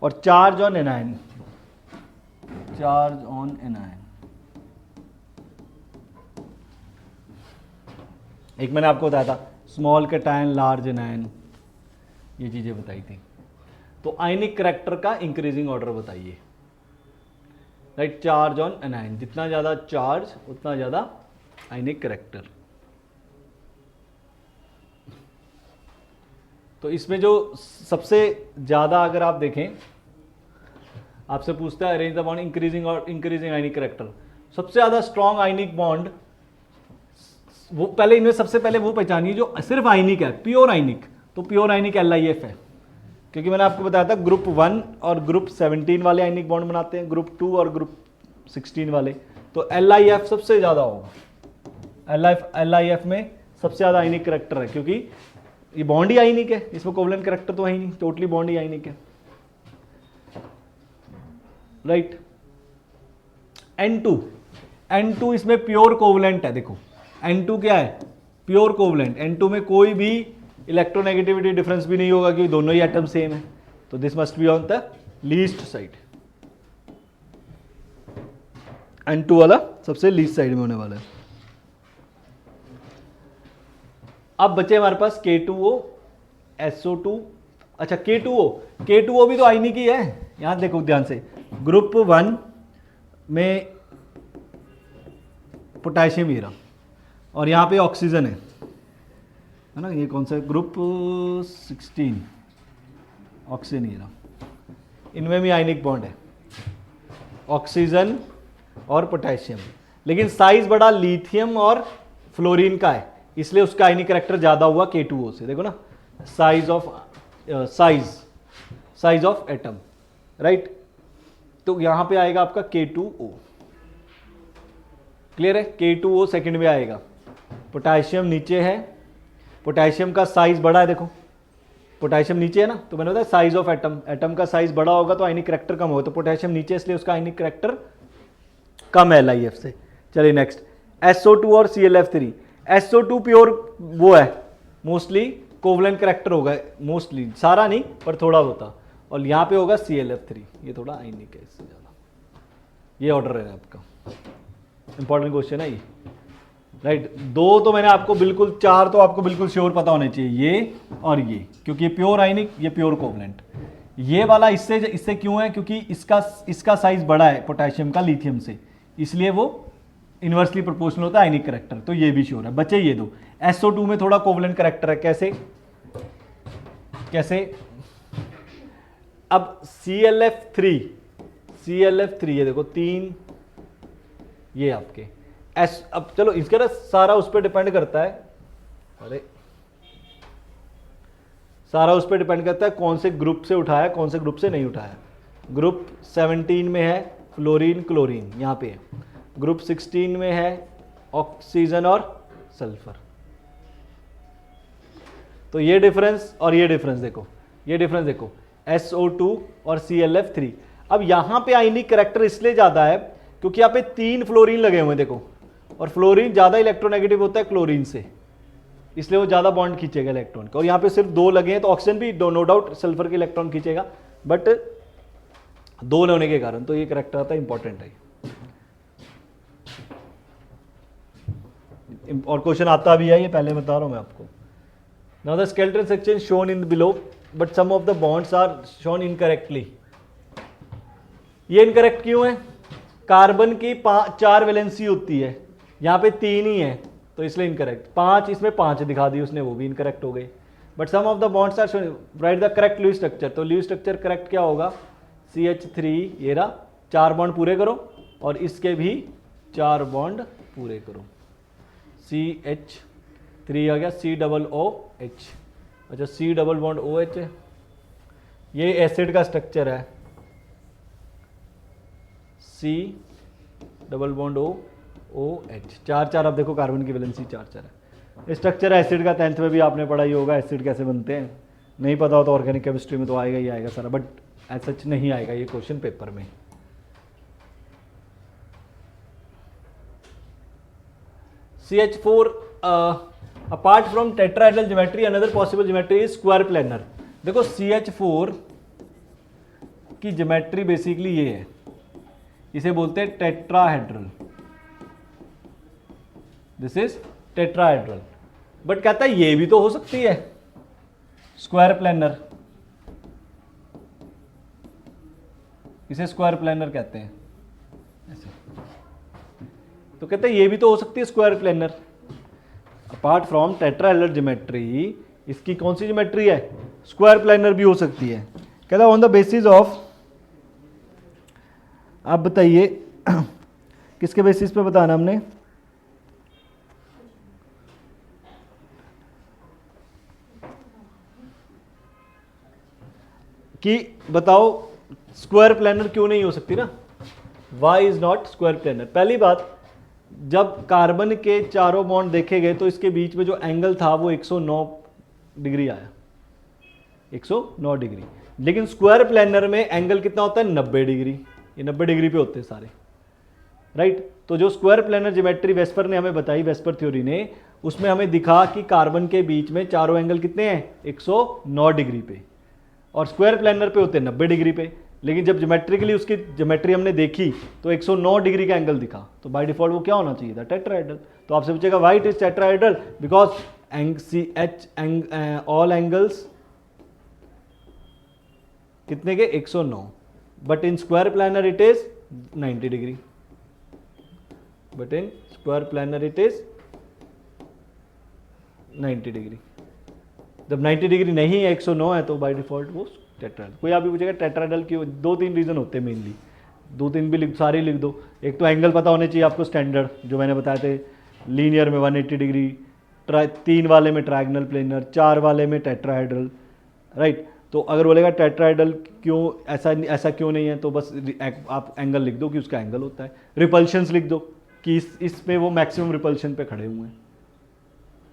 और charge on anion, charge on anion, एक मैंने आपको बताया था स्मॉल कैटायन लार्ज एनायन, ये चीजें बताई थी। तो आयनिक करैक्टर का इंक्रीजिंग ऑर्डर बताइए, राइट, चार्ज ऑन एनायन, जितना ज्यादा चार्ज उतना ज्यादा आयनिक करैक्टर। तो इसमें जो सबसे ज्यादा अगर आप देखें, आपसे पूछता है अरेंज द बॉन्ड इंक्रीजिंग और इंक्रीजिंग आयनिक करैक्टर, सबसे ज्यादा स्ट्रॉन्ग आयनिक बॉन्ड, वो पहले इनमें सबसे पहले वो पहचानिए जो सिर्फ आयनिक है, प्योर आयनिक। तो प्योर आयनिक LIF है, क्योंकि मैंने आपको बताया था ग्रुप 1 और ग्रुप 17 वाले आयनिक बॉन्ड बनाते हैं, ग्रुप 2 और ग्रुप 16 वाले। तो LIF सबसे ज्यादा होगा, LIF में सबसे ज्यादा आयनिक करैक्टर है, क्योंकि ये बॉन्ड ही आयनिक है, इसमें कोवलेंट करैक्टर तो है ही नहीं, टोटली बॉन्ड ही आयनिक है, राइट। N2 इसमें प्योर कोवलेंट है, देखो N2 क्या है, प्योर कोवलेंट। N2 में कोई भी इलेक्ट्रोनेगेटिविटी डिफरेंस भी नहीं होगा, क्योंकि दोनों ही एटम सेम है, तो this must be on the least side, N2 वाला सबसे लीस्ट साइड में होने वाला है। अब बचे हमारे पास K2O, SO2, अच्छा K2O भी तो आयनिक ही है, यहां देखो ध्यान से, ग्रुप 1 में पोटेशियम हीरा और यहां पे ऑक्सीजन है ना, ये कौन सा ग्रुप 16 ऑक्सीजन हीरा, इनमें भी आयनिक बॉन्ड है, ऑक्सीजन और पोटेशियम, लेकिन साइज बड़ा लिथियम और फ्लोरीन का है, इसलिए उसका आयनिक करैक्टर ज्यादा हुआ K2O से। देखो ना, साइज ऑफ एटम, राइट। तो यहां पे आएगा आपका K2O, क्लियर है, K2O सेकंड में आएगा, पोटेशियम नीचे है, पोटेशियम का साइज बड़ा है, देखो पोटेशियम नीचे है ना, तो मैंने बताया साइज ऑफ एटम, एटम का साइज बड़ा होगा तो आयनिक करैक्टर कम होगा, तो पोटेशियम नीचे इसलिए उसका आयनिक करैक्टर कम है LIF से। चलिए नेक्स्ट, SO2 और ClF3। SO2 प्योर वो है, मोस्टली कोवलेंट करैक्टर होगा, मोस्टली, सारा नहीं पर थोड़ा होता, और यहां पे होगा ClF3, ये थोड़ा आयनिक है इससे ज्यादा। ये ऑर्डर है आपका, इंपॉर्टेंट क्वेश्चन है ये, राइट। दो तो मैंने आपको बिल्कुल, 4 तो आपको बिल्कुल श्योर पता होने चाहिए, ये और ये, क्योंकि ये प्योर आयनिक, ये प्योर कोवलेंट। ये वाला इससे क्यों है, क्योंकि इसका साइज बड़ा है पोटेशियम का लिथियम से, इसलिए वो इनवर्सली प्रोपोर्शनल होता है आयनिक करैक्टर, तो ये भी श्योर है। बचे ये दो, SO2 में थोड़ा कोवलेंट करैक्टर है, कैसे अब ClF3 ये देखो 3, ये आपके अब चलो इसका ना सारा उस पर डिपेंड करता है, सारा उस पर डिपेंड करता है कौन से ग्रुप से उठाया, कौन से ग्रुप से नहीं उठाया। ग्रुप 17 में है फ्लोरीन क्लोरीन, यहां पे है, ग्रुप 16 में है ऑक्सीजन और सल्फर। तो ये डिफरेंस और ये डिफरेंस देखो, ये डिफरेंस देखो, SO2 और ClF3। अब यहां पे आयनिक करैक्टर इसलिए ज्यादा है क्योंकि यहाँ पे 3 फ्लोरीन लगे हुए हैं, देखो, और फ्लोरीन ज्यादा इलेक्ट्रोनेगेटिव होता है क्लोरीन से, इसलिए वो ज्यादा बॉन्ड खींचेगा इलेक्ट्रॉन का। और यहाँ पे सिर्फ 2 लगे हैं, तो ऑक्सीजन भी नो डाउट सल्फर के इलेक्ट्रॉन खींचेगा, बट 2 होने के कारण तो ये करैक्टर आता है, इंपॉर्टेंट है। और क्वेश्चन आता भी है, ये पहले बता रहा हूं मैं आपको। Now the skeleton section shown in below, but some of the bonds are shown incorrectly. ये इनकरेक्ट क्यों है? कार्बन की 4 वैलेंसी होती है, यहाँ पे 3 ही है, तो इसलिए इनकरेक्ट। 5, इसमें 5 दिखा दी उसने, वो भी इनकरेक्ट हो गई। But some of the bonds are shown, right the correct Lewis structure. तो लुईस स्ट्रक्चर करेक्ट क्या होगा? CH3, ये रहा, 4 बॉन्ड पूरे करो, और इसके भी 4 बॉन्ड पूरे करो। CH3 आ गया, COOH, अच्छा C डबल बॉन्ड OH है, ये एसिड का स्ट्रक्चर है, C double bond O, OH, 4 अब देखो कार्बन की वैलेंसी 4 है। स्ट्रक्चर एसिड का 10th में भी आपने पढ़ा ही होगा, एसिड कैसे बनते हैं। नहीं पता हो तो ऑर्गेनिक केमिस्ट्री में तो आएगा ही आएगा सारा, बट एज सच नहीं आएगा ये क्वेश्चन पेपर में। CH4 apart from tetrahedral geometry another possible geometry is square planar. देखो CH4 की ज्योमेट्री बेसिकली ये है, इसे बोलते हैं tetrahedral, this is tetrahedral. But कहता है ये भी तो हो सकती है स्क्वायर प्लेनर, इसे स्क्वायर प्लेनर कहते हैं ऐसे। तो कहते हैं ये भी तो हो सकती है square planar. Apart from tetrahedral geometry, इसकी कौन सी ज्योमेट्री है, स्क्वायर प्लेनर भी हो सकती है। कहता है ऑन द बेसिस ऑफ, आप बताइए किसके बेसिस पे बताना हमने, कि बताओ स्क्वायर प्लेनर क्यों नहीं हो सकती ना, why is not square planar. पहली बात, जब कार्बन के चारों बॉन्ड देखे गए तो इसके बीच में जो एंगल था वो 109 डिग्री आया, 109 डिग्री। लेकिन स्क्वायर प्लेनर में एंगल कितना होता है, 90 डिग्री। ये 90 डिग्री पे होते हैं सारे, राइट। तो जो स्क्वायर प्लेनर ज्योमेट्री वेस्पर ने हमें बताई, वेस्पर थ्योरी ने, उसमें हमें दिखा कि कार्बन के बीच में चारों एंगल कितने हैं, 109 डिग्री पे, और स्क्वायर प्लेनर पे होते हैं 90 डिग्री पे। लेकिन जब ज्योमेट्रिकली उसकी ज्योमेट्री हमने देखी तो 109 डिग्री का एंगल दिखा, तो बाय डिफॉल्ट वो क्या होना चाहिए था, टेट्राहेड्रल। तो आपसे पूछेगा why it is tetrahedral, because all angles कितने के, 109, but in square planar it is 90 degree, but in square planar it is 90 degree. जब 90 डिग्री नहीं है, 109 है, तो बाय डिफॉल्ट वो टेट्राहेड्रल। कोई आप भी पूछेगा टेट्राहेड्रल क्यों, 2-3 रीजन होते हैं मेनली, 2-3 भी सारे लिख दो। एक तो एंगल पता होने चाहिए आपको स्टैंडर्ड, जो मैंने बताया थे, लीनियर में 180 डिग्री, 3 वाले में ट्रायंगल प्लेनर, 4 वाले में टेट्राहेड्रल, राइट। तो अगर बोलेगा टेट्राहेड्रल क्यों, ऐसा क्यों नहीं है, तो बस आप एंगल लिख दो कि उसका एंगल होता है। रिपल्शंस लिख दो कि इस पे वो मैक्सिमम रिपल्शन पे खड़े हुए हैं,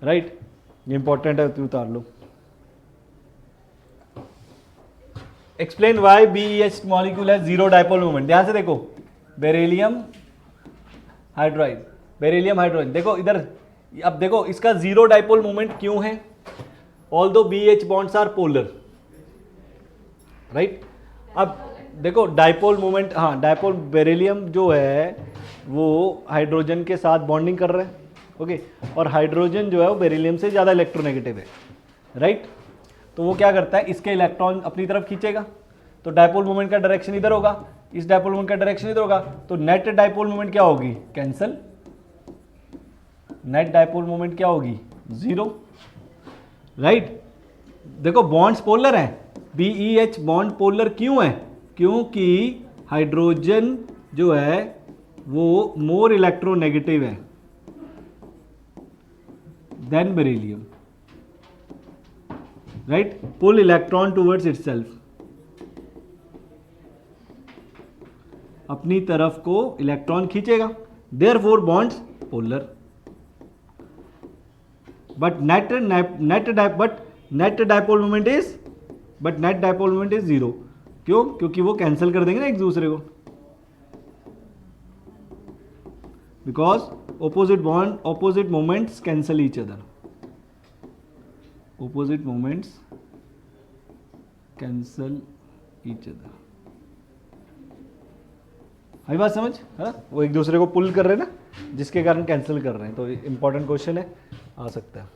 राइट। ये इंपॉर्टेंट है, तो उतार लो। एक्सप्लेन वाई BeH मॉलिक्यूल है जीरो डायपोल मोमेंट। ध्यान से देखो, बेरिलियम हाइड्राइड, बेरिलियम हाइड्राइड, देखो इधर, अब देखो इसका जीरो डायपोल मोमेंट क्यों है, although BeH bonds are polar, right. अब देखो डायपोल मोमेंट, हाँ डायपोल, बेरिलियम जो है वो हाइड्रोजन के साथ बॉन्डिंग कर रहा है, ओके, और हाइड्रोजन जो है वो बेरिलियम से ज़्यादा इलेक्ट्रोनेगेटिव है, राइट। तो वो क्या करता है, इसके इलेक्ट्रॉन अपनी तरफ खींचेगा, तो डायपोल मोमेंट का डायरेक्शन इधर होगा, इस डायपोल मोमेंट का डायरेक्शन इधर होगा, तो नेट डायपोल मोमेंट क्या होगी, कैंसल, नेट डायपोल मोमेंट क्या होगी, 0, राइट। देखो बॉन्ड्स पोलर हैं, BeH बॉन्ड पोलर क्यों है, क्योंकि हाइड्रोजन जो है वो मोर इलेक्ट्रोनेगेटिव है देन बेरिलियम, राइट, पुल इलेक्ट्रॉन टूवर्ड्स इटसेल्फ, अपनी तरफ को इलेक्ट्रॉन खींचेगा, therefore bonds polar. But net dipole moment is 0, क्यों, क्योंकि वो कैंसिल कर देंगे ना एक दूसरे को, because opposite moments cancel each other, opposite moments cancel each other। आई बात समझ, है ना, वो एक दूसरे को पुल कर रहे हैं ना, जिसके कारण कैंसिल कर रहे हैं। तो इंपॉर्टेंट क्वेश्चन है, आ सकता है,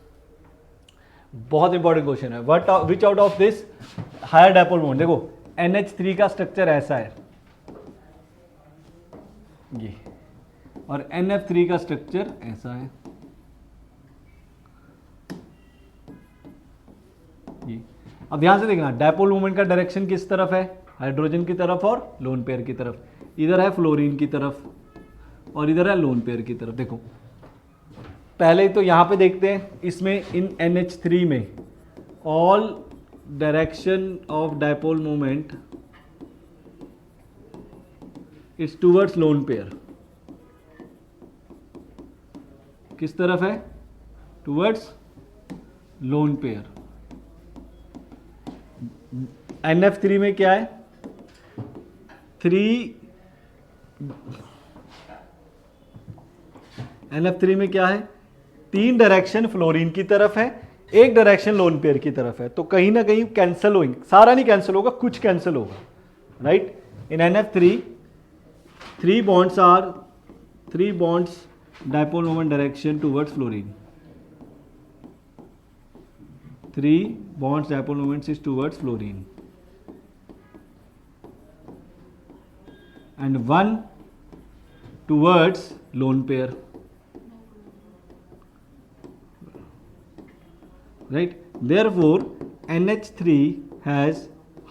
बहुत इंपॉर्टेंट क्वेश्चन है। Which out of this higher dipole moment, देखो NH3 का स्ट्रक्चर ऐसा है ये, और NF3 का स्ट्रक्चर ऐसा है ये। अब ध्यान से देखना, डायपोल मोमेंट का डायरेक्शन किस तरफ है, हाइड्रोजन की तरफ और लोन पेयर की तरफ। इधर है फ्लोरीन की तरफ और इधर है लोन पेयर की तरफ। देखो पहले तो यहां पे देखते हैं, इसमें इन NH3 में all direction of dipole moment is towards lone pair, किस तरफ है? Towards lone pair. NF3 में क्या है? 3 डायरेक्शन फ्लोरीन की तरफ है, एक डायरेक्शन लोन पेयर की तरफ है, तो कहीं ना कहीं कैंसिल होंगे, सारा नहीं कैंसिल होगा, कुछ कैंसिल होगा, right. In NF3 3 bonds dipole moment direction towards fluorine, 3 bonds dipole moments is towards fluorine and 1 towards lone pair, right. Therefore NH3 has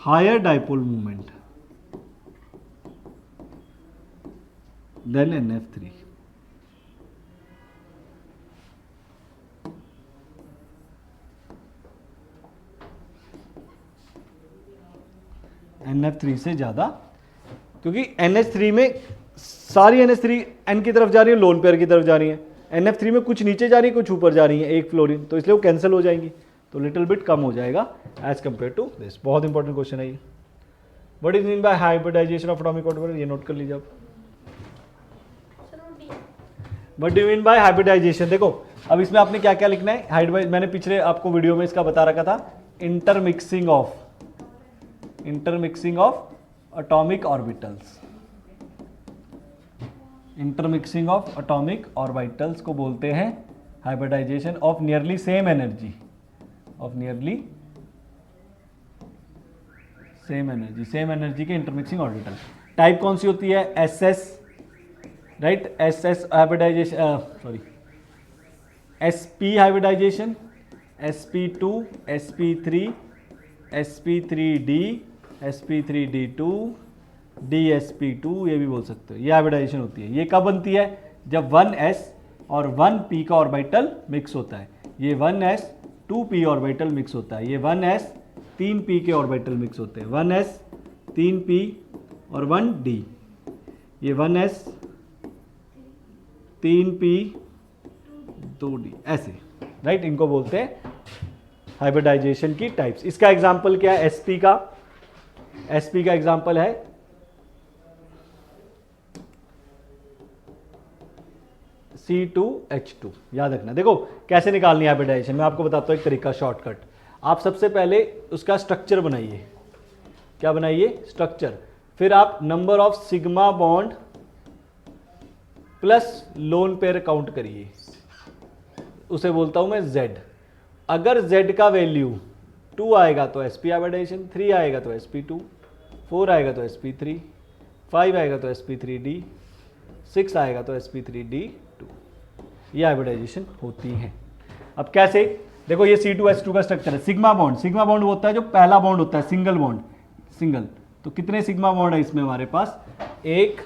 higher dipole moment than NF3. NF3 से ज्यादा, क्योंकि NH3 में सारी NH3 N की तरफ जा रही है, लोन पेयर की तरफ जा रही है। NF3 में कुछ नीचे जा रही है, कुछ ऊपर जा रही है, एक फ्लोरीन, तो इसलिए वो कैंसिल हो जाएंगी, तो लिटिल बिट कम हो जाएगा एज कंपेयर टू दिस। बहुत इंपॉर्टेंट क्वेश्चन है ये। What is mean by hybridisation of atomic orbital? ये नोट कर लीजिए आप। What do you mean by hybridisation? देखो अब इसमें आपने क्या क्या लिखना है। हाइब्रिड मैंने पिछले आपको वीडियो में इसका बता रखा था, intermixing of atomic orbitals. Intermixing of atomic orbitals को बोलते हैं hybridisation of nearly same energy, same energy के इंटरमिक्सिंग ऑर्बिटल। टाइप कौन सी होती है? SS, right. SS hybridisation, sorry SP hybridisation, SP2, SP3, SP3D, SP3D2, DSP2, ये भी बोल सकते हो। ये हाइब्रिडाइजेशन होती है। ये कब बनती है? जब 1s और 1p का ऑर्बिटल मिक्स होता है। ये 1s 2p ऑर्बिटल मिक्स होता है। ये 1s 3p के ऑर्बिटल मिक्स होते हैं। 1s 3p और 1d। ये 1s 3p 2d, ऐसे, राइट। इनको बोलते हैं हाइब्रिडाइजेशन की टाइप्स। इसका एग्जांपल क्या है? SP का एग्जांपल है C2H2। याद रखना। देखो कैसे निकालनी है हाइब्रिडाइजेशन, मैं आपको बताता हूं एक तरीका, शॉर्टकट। आप सबसे पहले उसका स्ट्रक्चर बनाइए। क्या बनाइए? स्ट्रक्चर। फिर आप number of sigma bond plus lone pair count करिए, उसे बोलता हूं मैं Z। अगर Z का वैल्यू 2 आएगा तो SP हाइब्रिडाइजेशन, 3 आएगा तो SP2, 4 आएगा तो SP3, 5 आएगा तो SP3D, 6 आएगा तो SP3D2। ये हाइब्रिडाइजेशन होती है। अब कैसे? देखो ये C2H2 का स्ट्रक्चर है। सिग्मा बॉन्ड होता है जो पहला बॉन्ड होता है, सिंगल। तो कितने सिग्मा बॉन्ड है इसमें हमारे पास? एक,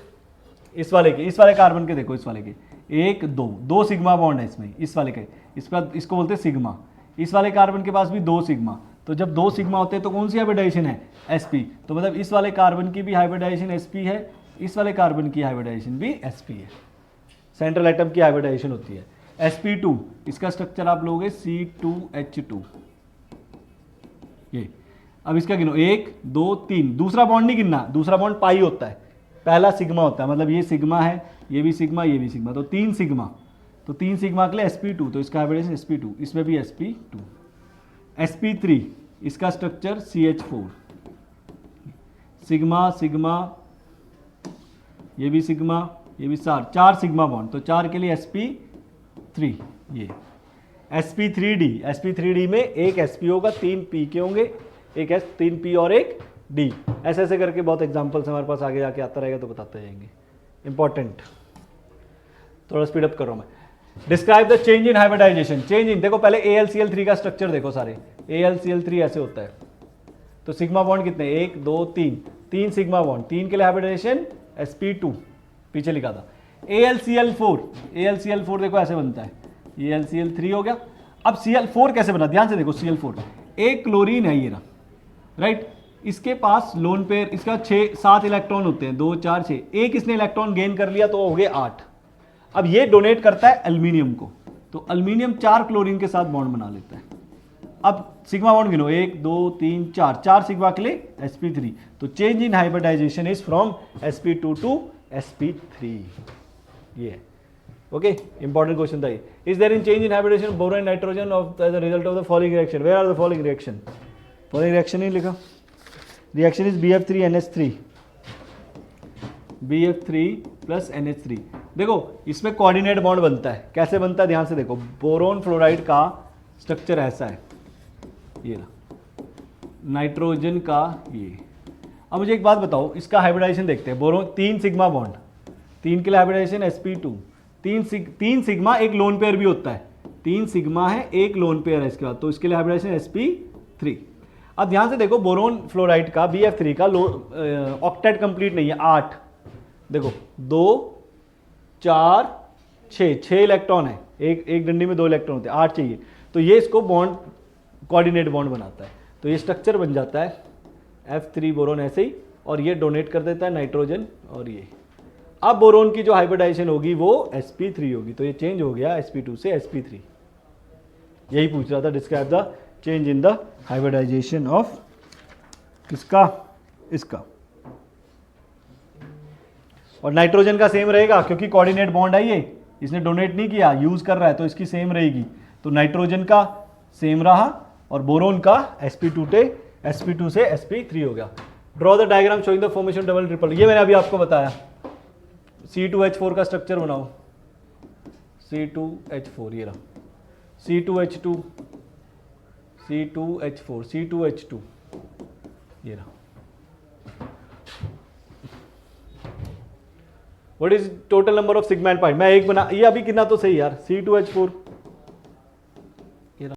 इस वाले कार्बन के, देखो इस वाले के 1 2 सिग्मा बॉन्ड है इसमें, इस वाले के, इसको बोलते हैं सिग्मा। इस वाले कार्बन के पास भी 2 सिग्मा। तो जब 2 सिग्मा होते हैं तो कौन सी हाइब्रिडाइजेशन है? SP। तो मतलब इस वाले कार्बन की भी हाइब्रिडाइजेशन SP है, इस वाले कार्बन की हाइब्रिडाइजेशन भी SP है। सेंट्रल एटम की हाइब्रिडाइजेशन होती है। SP2, इसका स्ट्रक्चर आप लोगे C2H2। ये अब इसका गिनो 1 2 3। दूसरा बॉन्ड नहीं गिनना, दूसरा बॉन्ड पाई होता है, पहला सिग्मा होता है। मतलब ये सिग्मा है, ये भी सिग्मा, ये भी सिग्मा, तो 3 सिग्मा। तो 3 सिग्मा के लिए SP2, तो इसका हाइब्रिडाइजेशन SP2, इसमें भी SP2। SP3, इसका स्ट्रक्चर CH4, सिग्मा, ये भी सिग्मा, ये भी 4 सिग्मा बॉन्ड, तो 4 के लिए SP3। ये SP3D में एक SP होगा, 3 P के होंगे, एक 3 P और एक D। ऐसे ऐसे करके बहुत एग्जांपल्स हमारे पास आगे जाके आता रहेगा, तो बताते जाएंगे। इंपॉर्टेंट, थोड़ा स्पीड अप कर रहा हूं मैं। Describe the change in hybridisation. Change in, देखो पहले AlCl3 का स्ट्रक्चर देखो सारे। AlCl3 ऐसे होता है। तो सिग्मा बॉन्ड कितने? 1 2 3 सिग्मा बॉन्ड, 3 के लिए हाइब्रिडाइजेशन SP2, पीछे लिखा था। AlCl4 देखो ऐसे बनता है, ये AlCl3 हो गया। अब Cl4 कैसे बना? ध्यान से देखो, Cl4 एक क्लोरीन है ये ना, राइट। इसके पास लोन पेयर, इसका 7 इलेक्ट्रॉन होते हैं, 2 4 6। एक इसने इलेक्ट्रॉन गेन कर लिया तो हो गए 8। अब ये डोनेट करता है एल्यूमिनियम को, तो अल्मीनियम 4 क्लोरीन के साथ बॉन्ड बना लेता है। अब सिग्मा बॉन्ड गिनो, 1 2 3 4, 4 सिग्मा के लिए sp3। तो change in hybridisation is from sp2 to sp3। ये है ओके, इंपॉर्टेंट क्वेश्चन था ये। Is there in change in hybridisation boron and nitrogen of as a result of the following reaction, where are the following reaction? Following reaction नहीं लिखा, reaction is BF3NH3, BF3 plus NH3। देखो इसमें coordinate bond बनता है, कैसे बनता है ध्यान से देखो। बोरोन फ्लोराइड का स्ट्रक्चर ऐसा है, ये ना, नाइट्रोजन का ये। अब मुझे एक बात बताओ, इसका हाइब्रिडाइजेशन देखते हैं। बोरोन 3 सिग्मा बॉन्ड, 3 के लिए हाइब्रिडाइजेशन sp2, 3 सिग्मा एक लोन पेयर भी होता है, 3 सिग्मा है एक लोन पेयर है इसके बाद, तो इसके लिए हाइब्रिडाइजेशन sp3। अब ध्यान से देखो, बोरोन फ्लोराइड का BF3 का ऑक्टेट कंप्लीट नहीं है, 8। देखो 2 4 6 इलेक्ट्रॉन है, एक डंडी में 2 इलेक्ट्रॉन होते हैं, 8 चाहिए। तो ये इसको बॉन्ड कोऑर्डिनेट बॉन्ड बनाता है, तो ये स्ट्रक्चर बन जाता है F3 बोरोन ऐसे ही, और ये डोनेट कर देता है नाइट्रोजन और ये। अब बोरोन की जो हाइब्रिडाइजेशन होगी वो sp3 होगी, तो ये चेंज हो गया sp2 से sp3। यही पूछ रहा था, describe the change in the hybridisation of किसका, इसका। और नाइट्रोजन का सेम रहेगा क्योंकि कोऑर्डिनेट बॉन्ड है ये, इसने डोनेट नहीं किया, यूज कर रहा है, तो इसकी सेम रहेगी। तो नाइट्रोजन का सेम रहा और बोरोन का sp2 से sp3 हो गया। Draw the diagram showing the formation double triple. ये मैंने अभी आपको बताया, C2H4 का स्ट्रक्चर बनाओ, C2H4 ये रहा, C2H2 C2H4 C2H2 ये रहा। What is total number of sigma and pi? मैं एक बना, ये अभी कितना तो सही यार, C2H4